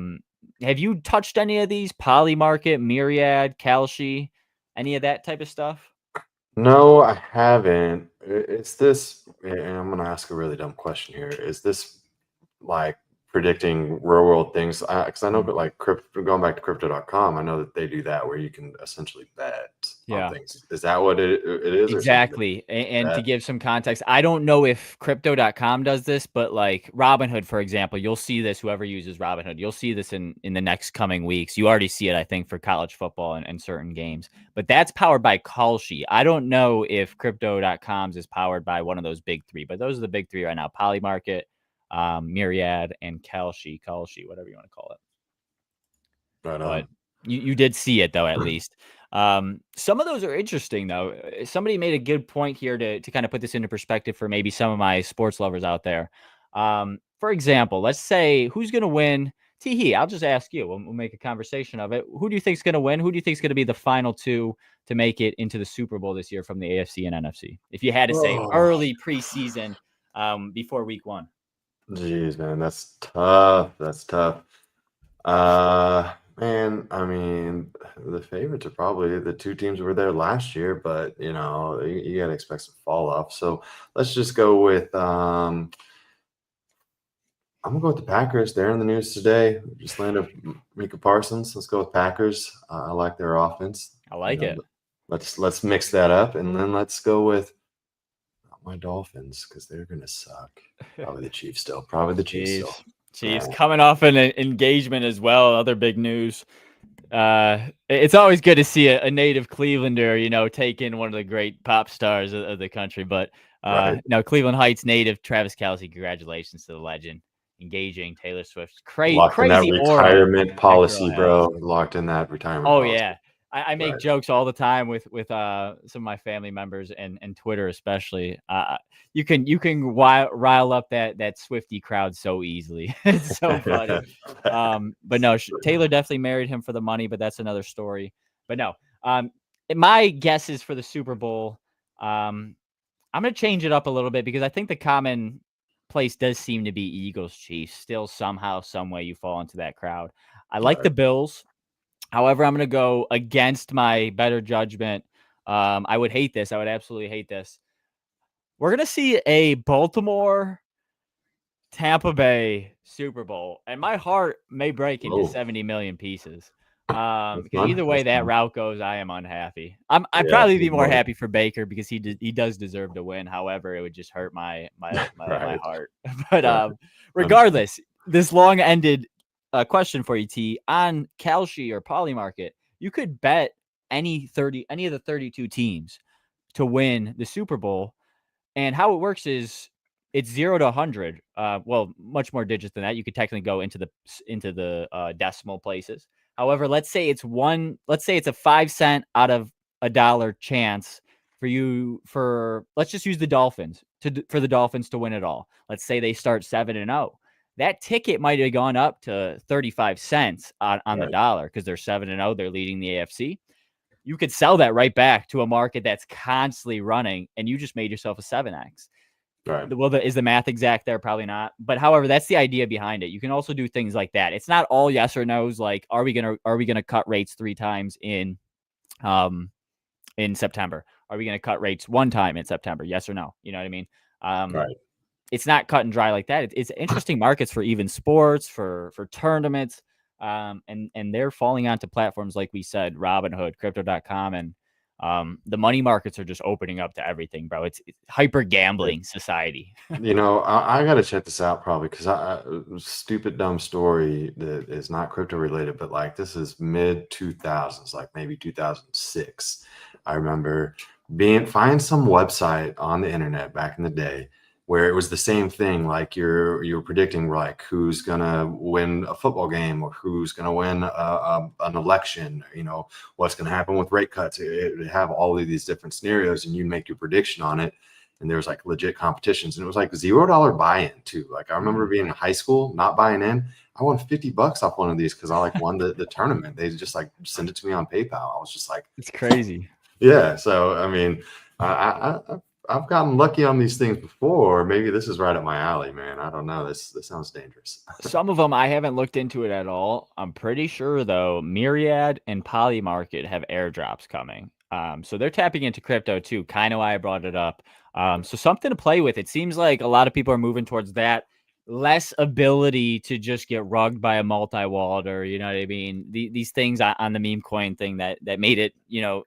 you touched any of these? Poly Market, Myriad, Kalshi, any of that type of stuff? No, I haven't. It's this, and I'm going to ask a really dumb question here. Is this like predicting real world things? Because I know, but like going back to crypto.com, I know that they do that where you can essentially bet on things. Is that what it is? Exactly. And to give some context, I don't know if crypto.com does this, but like Robinhood, for example, you'll see this, whoever uses Robinhood, you'll see this in the next coming weeks. You already see it, I think, for college football and certain games, but that's powered by Kalshi. I don't know if crypto.com's is powered by one of those big three, but those are the big three right now: Polymarket, Myriad, and Kalshi, whatever you want to call it. Right on. But you did see it though, at least. Some of those are interesting though. Somebody made a good point here to kind of put this into perspective for maybe some of my sports lovers out there. For example, let's say who's going to win. Teehee, I'll just ask you. We'll make a conversation of it. Who do you think is going to win? Who do you think is going to be the final two to make it into the Super Bowl this year from the AFC and NFC? If you had to say early preseason, before week 1. Jeez, man, that's tough. That's tough. Man, I mean, the favorites are probably the two teams that were there last year, but you gotta expect some fall off. So let's just go with I'm gonna go with the Packers. They're in the news today. Just landed Micah Parsons. Let's go with Packers. I like their offense. I like it. Let's mix that up, and then let's go with my Dolphins because they're gonna suck. Probably the Chiefs still. Probably the Chiefs still. Chiefs coming off an engagement as well. Other big news. It's always good to see a native Clevelander, take in one of the great pop stars of the country. But Right. No, Cleveland Heights native Travis Kelce. Congratulations to the legend. Engaging Taylor Swift's Locked in that crazy aura. retirement policy, has. bro. Locked in that retirement Oh policy. yeah. I make Right. jokes all the time with some of my family members and Twitter especially. You can rile up that Swiftie crowd so easily. It's so funny. But no, Taylor definitely married him for the money, but that's another story. But no, my guess is for the Super Bowl. I'm gonna change it up a little bit because I think the common place does seem to be Eagles Chiefs. Still somehow, some way you fall into that crowd. I like Right. the Bills. However, I'm going to go against my better judgment. I would hate this. I would absolutely hate this. We're going to see a Baltimore Tampa Bay Super Bowl, and my heart may break into 70 million pieces. Because either way that route goes, I am unhappy. I'd probably be more happy for Baker because he does deserve to win. However, it would just hurt my heart. But regardless, this long-ended question for you, T, on Kalshi or Polymarket, you could bet any of the 32 teams to win the Super Bowl. And how it works is it's 0 to 100. Well, much more digits than that. You could technically go into the decimal places. However, let's say it's a 5 cent out of a dollar chance for let's just use the Dolphins for the Dolphins to win it all. Let's say they start 7-0. That ticket might have gone up to 35 cents on the dollar because they're 7-0. They're leading the AFC. You could sell that right back to a market that's constantly running, and you just made yourself a 7x. Right. Well, is the math exact there? Probably not. But however, that's the idea behind it. You can also do things like that. It's not all yes or no's. Like, are we gonna cut rates 3 times in September? Are we gonna cut rates 1 time in September? Yes or no? You know what I mean? Right. It's not cut and dry like that. It's interesting markets for even sports, for tournaments. And they're falling onto platforms like we said, Robinhood, Crypto.com, and the money markets are just opening up to everything, bro. It's hyper gambling society. I got to check this out probably because stupid dumb story that is not crypto related, but like this is mid 2000s, like maybe 2006. I remember find some website on the internet back in the day where it was the same thing. Like you're predicting like who's gonna win a football game or who's gonna win an election. What's gonna happen with rate cuts. It would have all of these different scenarios, and you make your prediction on it. And there was like legit competitions, and it was like $0 buy-in too. Like I remember being in high school, not buying in. I won $50 off one of these because I like won the tournament. They just like send it to me on PayPal. I was just like, it's crazy. Yeah. So I mean, I've gotten lucky on these things before. Maybe this is right up my alley, man. I don't know. This sounds dangerous. Some of them I haven't looked into it at all. I'm pretty sure though, Myriad and Polymarket have airdrops coming. So they're tapping into crypto too. Kind of why I brought it up. So something to play with. It seems like a lot of people are moving towards that. Less ability to just get rugged by a multi-wallet, or you know what I mean. These things on the meme coin thing that made it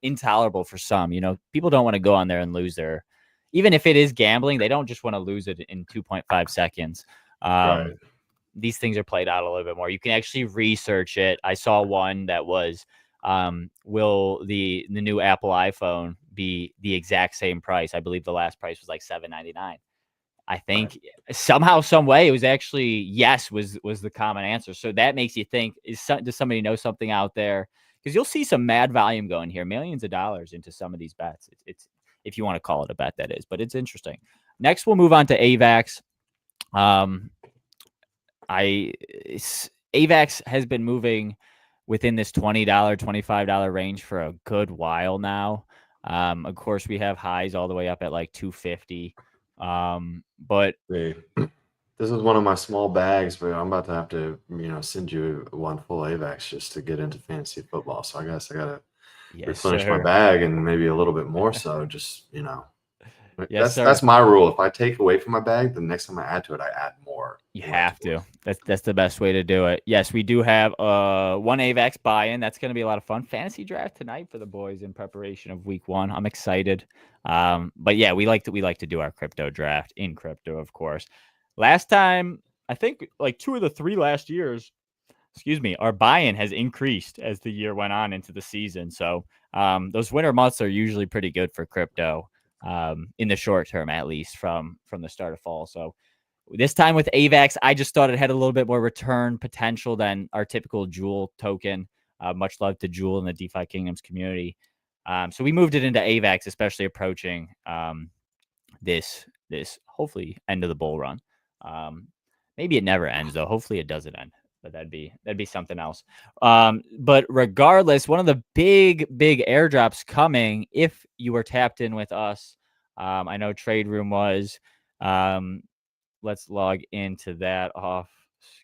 intolerable for some. People don't want to go on there and lose their. Even if it is gambling, they don't just want to lose it in 2.5 seconds. Right. These things are played out a little bit more. You can actually research it. I saw one that was, will the new Apple iPhone be the exact same price? I believe the last price was like $799. I think somehow, some way, it was actually yes was the common answer. So that makes you think: does somebody know something out there? Because you'll see some mad volume going here, millions of dollars into some of these bets. It's if you want to call it a bet, that is, but it's interesting. Next, we'll move on to AVAX. AVAX has been moving within this $20, $25 range for a good while now. Of course, we have highs all the way up at like 250. But this is one of my small bags, but I'm about to have to, send you one full AVAX just to get into fantasy football. So I guess I got to replenish my bag and maybe a little bit more. So just, that's my rule. If I take away from my bag, the next time I add to it, I add more. You have to. That's the best way to do it. Yes, we do have one AVAX buy-in. That's going to be a lot of fun. Fantasy draft tonight for the boys in preparation of week 1. I'm excited. But yeah, we like to do our crypto draft in crypto, of course. Last time, I think like 2 of the 3 last years, our buy-in has increased as the year went on into the season. So those winter months are usually pretty good for crypto. in the short term, at least from the start of fall. So this time with AVAX, I just thought it had a little bit more return potential than our typical Jewel token. Much love to Jewel in the DeFi Kingdoms community. So we moved it into AVAX, especially approaching this hopefully end of the bull run. Maybe it never ends though. Hopefully it doesn't end, but that'd be something else. But regardless, one of the big airdrops coming if you were tapped in with us. I know Trade Room was. Let's log into that off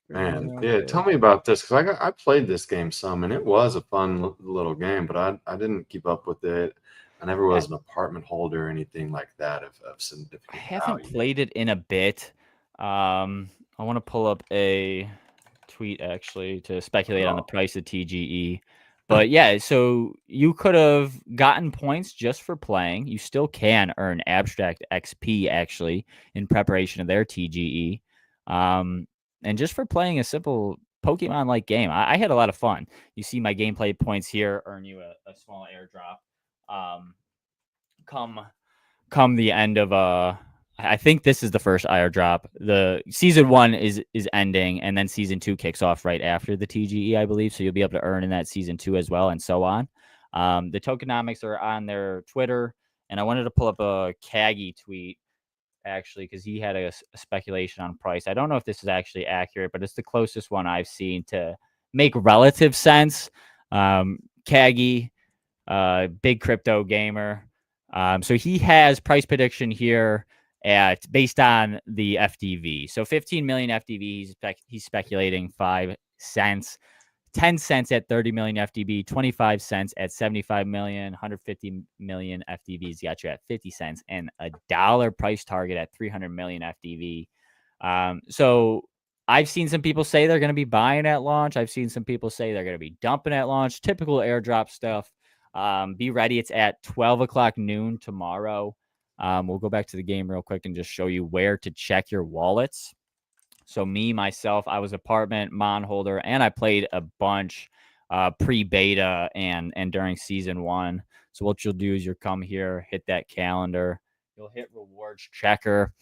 Man, screen. yeah, tell me about this because I played this game some and it was a fun little game, but I didn't keep up with it. I never was an apartment holder or anything like that of I significant haven't value. played it in a bit. I want to pull up a tweet actually to speculate on the price of TGE. But yeah, so you could have gotten points just for playing. You still can earn abstract XP actually in preparation of their TGE. And just for playing a simple Pokemon-like game, I had a lot of fun. You see my gameplay points here earn you a small airdrop. Come the end of I think this is the first airdrop. The season 1 is ending, and then season 2 kicks off right after the TGE, I believe. So you'll be able to earn in that season 2 as well, and so on. The tokenomics are on their Twitter, and I wanted to pull up a Kagi tweet actually because he had a speculation on price. I don't know if this is actually accurate, but it's the closest one I've seen to make relative sense. Kagi, big crypto gamer. So he has price prediction here at based on the FDV. So 15 million FDV, he's speculating 5 cents, 10 cents at 30 million FDV, 25 cents at 75 million, 150 million FDVs got you at 50 cents, and $1 price target at 300 million FDV. So I've seen some people say they're going to be buying at launch. I've seen some people say they're going to be dumping at launch. Typical airdrop stuff. Be ready. It's at 12 o'clock noon tomorrow. We'll go back to the game real quick and just show you where to check your wallets. So myself, I was apartment mon holder, and I played a bunch pre-beta and during season 1. So what you'll do is you'll come here, hit that calendar, you'll hit rewards checker,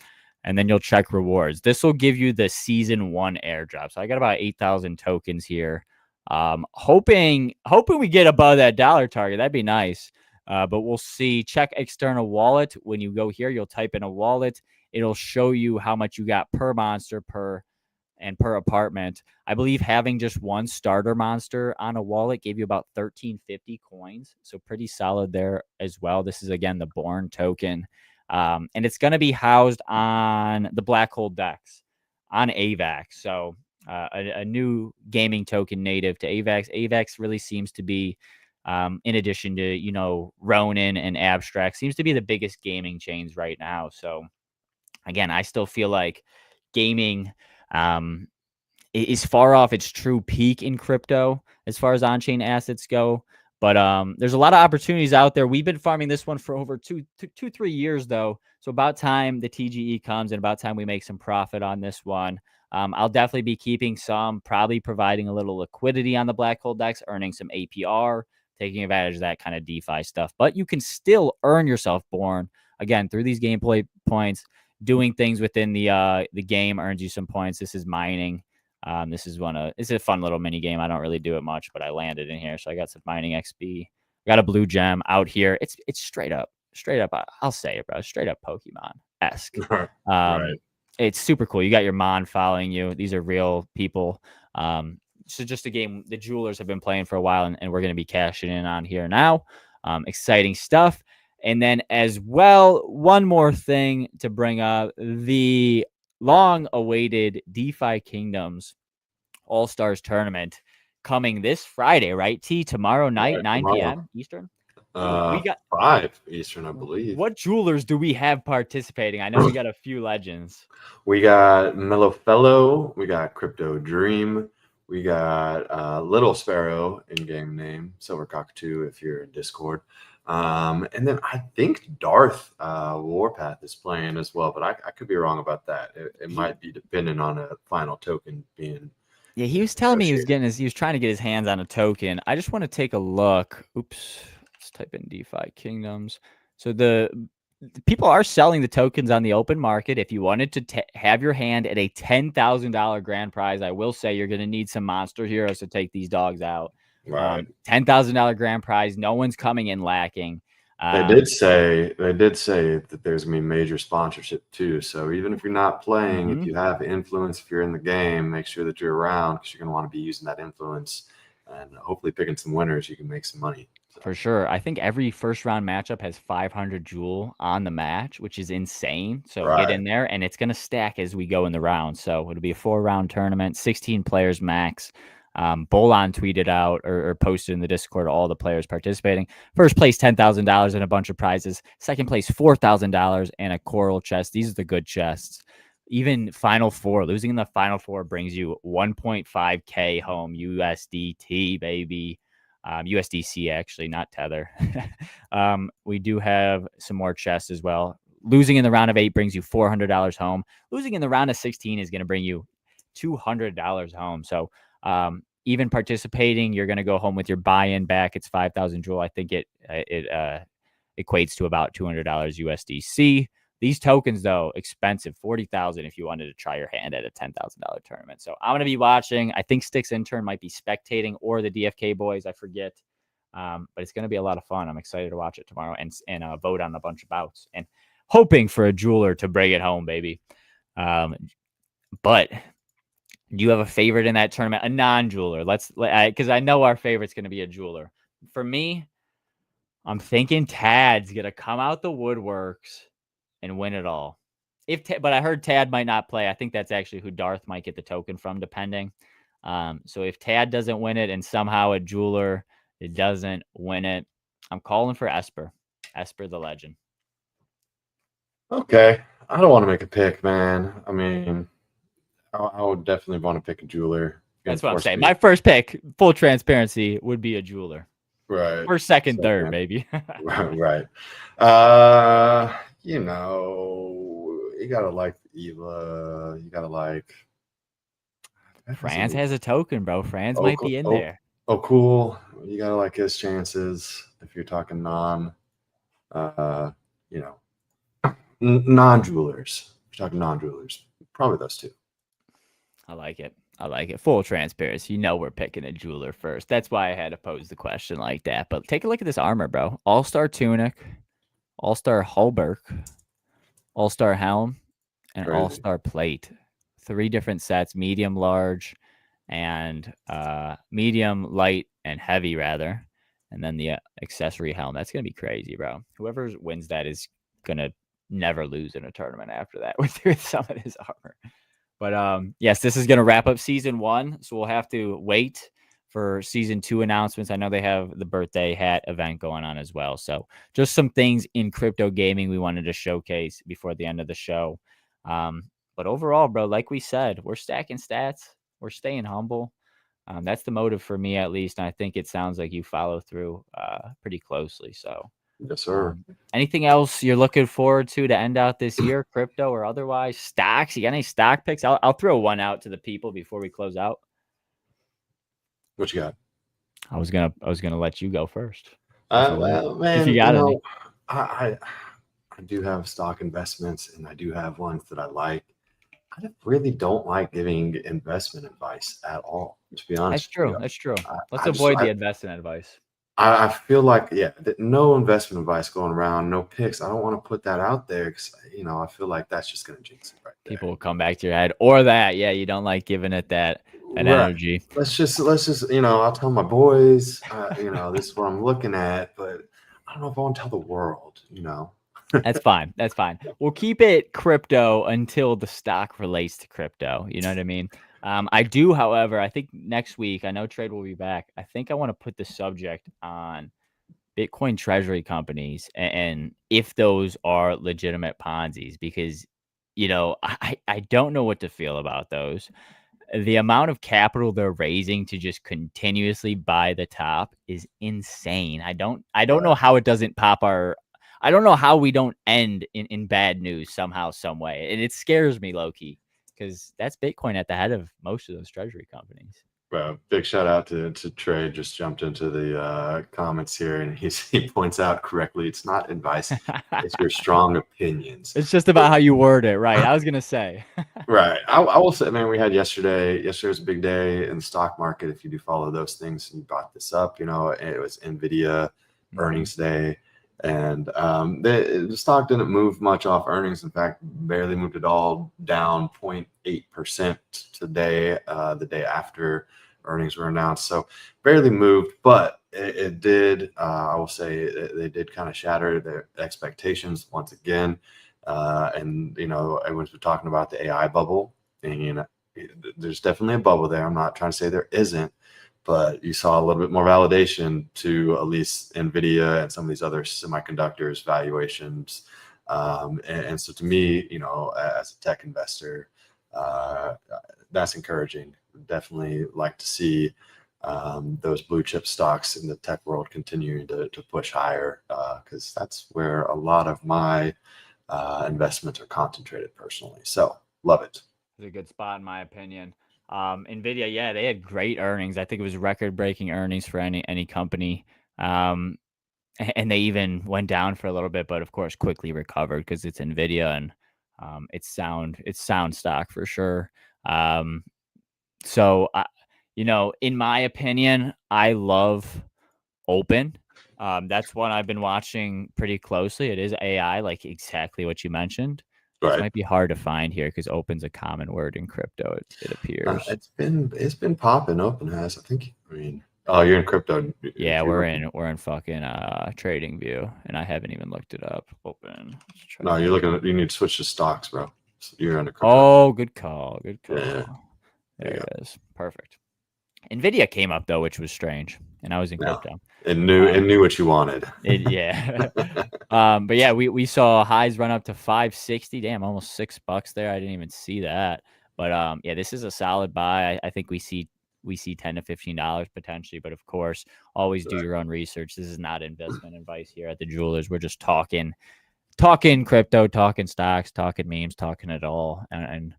and then you'll check rewards. This will give you the season 1 airdrop. So I got about 8,000 tokens here. Hoping we get above that dollar target. That'd be nice. But we'll see. Check external wallet. When you go here, you'll type in a wallet. It'll show you how much you got per monster per apartment. I believe having just one starter monster on a wallet gave you about 1350 coins. So pretty solid there as well. This is again the Born token. And it's going to be housed on the Black Hole DEX on AVAX. So a new gaming token native to AVAX. AVAX really seems to be, in addition to, Ronin and Abstract, seems to be the biggest gaming chains right now. So again, I still feel like gaming is far off its true peak in crypto as far as on-chain assets go. But there's a lot of opportunities out there. We've been farming this one for over 3 years, though. So about time the TGE comes and about time we make some profit on this one. I'll definitely be keeping some, probably providing a little liquidity on the Black Hole DEX, earning some APR, taking advantage of that kind of DeFi stuff. But you can still earn yourself Born, again, through these gameplay points. Doing things within the game earns you some points. This is mining. This is a fun little mini game. I don't really do it much, but I landed in here, so I got some mining XP. I got a blue gem out here. It's straight up. I'll say it, bro. Straight up Pokemon-esque. Right. It's super cool. You got your Mon following you. These are real people. So just a game the Jewelers have been playing for a while, and we're going to be cashing in on here now. Exciting stuff. And then as well, one more thing to bring up, the long-awaited DeFi Kingdoms All-Stars Tournament coming this Friday, right? Tomorrow night, Right, 9 tomorrow. p.m. Eastern. We got 5 Eastern, I believe. What Jewelers do we have participating? I know we got a few legends. We got Mellow Fellow. We got Crypto Dream. We got Little Sparrow in-game name, Silver Cockatoo if you're in Discord. And then I think Darth Warpath is playing as well, but I could be wrong about that. It might be dependent on a final token being. Yeah, he was telling me he was trying to get his hands on a token. I just want to take a look. Oops. Let's type in DeFi Kingdoms. So the people are selling the tokens on the open market. If you wanted to have your hand at a $10,000 grand prize, I will say you're going to need some monster heroes to take these dogs out. Right. $10,000 grand prize. No one's coming in lacking. They did say that there's gonna be major sponsorship too. So even if you're not playing, if you have influence, if you're in the game, make sure that you're around because you're gonna want to be using that influence and hopefully picking some winners. You can make some money. So, For sure. I think every first round matchup has 500 Jewel on the match, which is insane. So get in there, and it's going to stack as we go in the round. So it'll be a 4-round tournament, 16 players max. Bolon tweeted out or posted in the Discord all the players participating. First place, $10,000 and a bunch of prizes. Second place, $4,000 and a coral chest. These are the good chests. Even Final Four, losing in the Final Four brings you 1.5K home USDT, baby. USDC, actually, not Tether. We do have some more chests as well. Losing in the round of 8 brings you $400 home. Losing in the round of 16 is going to bring you $200 home. So even participating, you're going to go home with your buy-in back. It's 5,000 Jewel. I think it equates to about $200 USDC. These tokens, though, expensive, 40,000 if you wanted to try your hand at a $10,000 tournament. So I'm going to be watching. I think Sticks Intern might be spectating, or the DFK boys, I forget. But it's going to be a lot of fun. I'm excited to watch it tomorrow and vote on a bunch of bouts and hoping for a jeweler to bring it home, baby. But do you have a favorite in that tournament? A non-jeweler. Because I know our favorite's going to be a jeweler. For me, I'm thinking Tad's going to come out the woodworks and win it all. But I heard Tad might not play. I think that's actually who Darth might get the token from, depending. So if Tad doesn't win it and somehow a jeweler doesn't win it, I'm calling for Esper. Esper the legend. Okay. I don't want to make a pick, man. I mean, I would definitely want to pick a jeweler. That's what I'm saying. My first pick, full transparency, would be a jeweler. Right. First, second, third, maybe. Right. You know, you gotta like Eva. You gotta like. France has a token, bro. France might be in there. Oh, cool. You gotta like his chances if you're talking non-jewelers. If you're talking non-jewelers, probably those two. I like it. Full transparency. You know we're picking a jeweler first. That's why I had to pose the question like that. But take a look at this armor, bro. All-Star Tunic, All-Star Hulberk, All-Star Helm, and Crazy. All-Star Plate. 3 different sets, medium, large, and medium, light, and heavy, rather. And then the accessory helm. That's going to be crazy, bro. Whoever wins that is going to never lose in a tournament after that with some of this armor. But yes, this is going to wrap up season 1. So we'll have to wait for season 2 announcements. I know they have the birthday hat event going on as well. So just some things in crypto gaming we wanted to showcase before the end of the show. But overall, bro, like we said, we're stacking stats. We're staying humble. That's the motive for me, at least. And I think it sounds like you follow through pretty closely. So yes, sir. Anything else you're looking forward to end out this year, crypto or otherwise? Stocks? You got any stock picks? I'll throw one out to the people before we close out. What you got? I was gonna let you go first. Well, man, if you got any. I do have stock investments, and I do have ones that I like. I really don't like giving investment advice at all, to be honest. That's true. Let's avoid the investment advice. I feel like, that no investment advice going around, no picks. I don't want to put that out there because, I feel like that's just going to jinx it right there. People will come back to your head or that. Yeah, you don't like giving it that energy. Let's just, I'll tell my boys, this is what I'm looking at, but I don't know if I want to tell the world, That's fine. We'll keep it crypto until the stock relates to crypto. You know what I mean? I do, however, I think next week, I know Trade will be back. I think I want to put the subject on Bitcoin treasury companies and if those are legitimate Ponzi's, because, I don't know what to feel about those. The amount of capital they're raising to just continuously buy the top is insane. I don't know how it doesn't pop I don't know how we don't end in bad news somehow, some way. And it scares me low key because that's Bitcoin at the head of most of those treasury companies. Well, big shout out to Trey. Just jumped into the comments here, and he points out correctly, it's not advice, it's your strong opinions. It's just about how you word it, right? I was gonna say. Right. I will say, man, we had yesterday. Yesterday was a big day in the stock market. If you do follow those things, and you brought this up, it was NVIDIA earnings day, and the stock didn't move much off earnings. In fact, barely moved at all, down 0.8% today, the day after earnings were announced. So barely moved, but it did. I will say they did kind of shatter their expectations once again. And everyone's been talking about the AI bubble, and there's definitely a bubble there. I'm not trying to say there isn't, but you saw a little bit more validation to at least NVIDIA and some of these other semiconductors valuations. And so to me, as a tech investor, that's encouraging. Definitely like to see those blue chip stocks in the tech world continuing to push higher, because that's where a lot of my investments are concentrated personally. So love it. It's a good spot in my opinion. NVIDIA, yeah, they had great earnings. I think it was record-breaking earnings for any company. And they even went down for a little bit, but of course quickly recovered because it's NVIDIA and it's sound stock for sure. So in my opinion, I love Open. That's one I've been watching pretty closely. It is AI, like exactly what you mentioned. This Right. might be hard to find here because open's a common word in crypto. It appears. It's been popping. Open has. I think. I mean, oh, you're in crypto. Yeah, we're in fucking trading view, and I haven't even looked it up. Open. No, you're looking at. You need to switch to stocks, bro. You're under crypto. Oh, good call. Good call. Yeah. There it is. Perfect. NVIDIA came up though, which was strange, and I was in crypto. It knew what you wanted. Yeah. But yeah, we saw highs run up to 560. Damn, almost $6 there. I didn't even see that. But yeah, this is a solid buy. I think we see $10 to $15 potentially, but of course, always do your own research. This is not investment advice here at the Jewelers. We're just talking crypto, talking stocks, talking memes, talking it all, and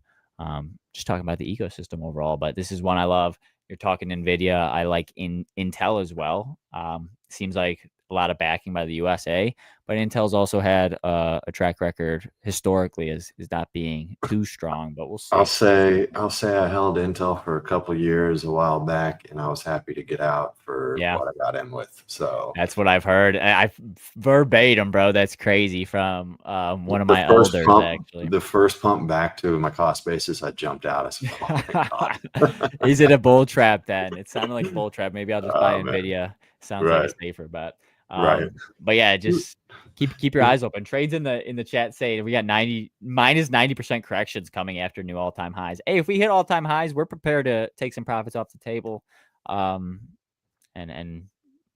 just talking about the ecosystem overall. But this is one I love. You're talking NVIDIA. I like Intel as well. Seems like a lot of backing by the USA, but Intel's also had a track record historically as not being too strong. But we'll see. I'll say I held Intel for a couple of years a while back, and I was happy to get out for what I got in with. So that's what I've heard. I verbatim, bro. That's crazy from one of my elders. Actually, the first pump back to my cost basis, I jumped out. I said, "Oh my God." Is it a bull trap then? It sounded like a bull trap. Maybe I'll just buy NVIDIA. Sounds like a safer bet. Right. But yeah, just keep your eyes open. Trades in the chat say we got -90% corrections coming after new all-time highs. Hey, if we hit all-time highs, we're prepared to take some profits off the table. And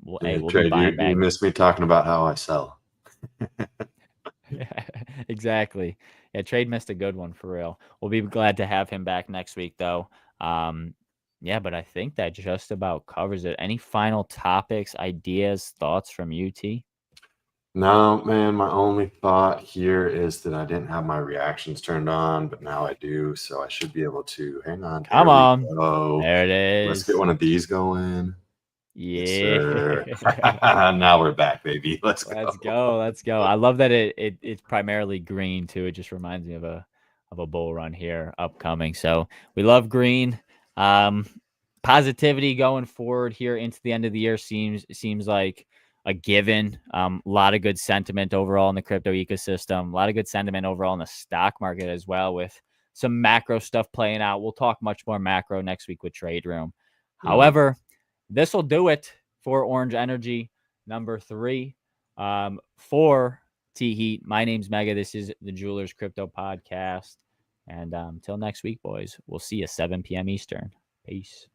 we'll Trade, be buying back. You missed me talking about how I sell. Yeah, exactly. Yeah, Trade missed a good one for real. We'll be glad to have him back next week though. Yeah, but I think that just about covers it. Any final topics, ideas, thoughts from you, T? No, man, my only thought here is that I didn't have my reactions turned on, but now I do. So I should be able to hang on. Come on. There it is. Let's get one of these going. Yeah. Yes, now we're back, baby. Let's go. Let's go. I love that it's primarily green too. It just reminds me of a bull run here upcoming. So we love green. Positivity going forward here into the end of the year seems like a given. A lot of good sentiment overall in the crypto ecosystem. A lot of good sentiment overall in the stock market as well, with some macro stuff playing out. We'll talk much more macro next week with Trade Room. However, this will do it for Orange Energy number 3. For T Heat, my name's Mega. This is the Jewelers Crypto Podcast. And until next week, boys, we'll see you 7 p.m. Eastern. Peace.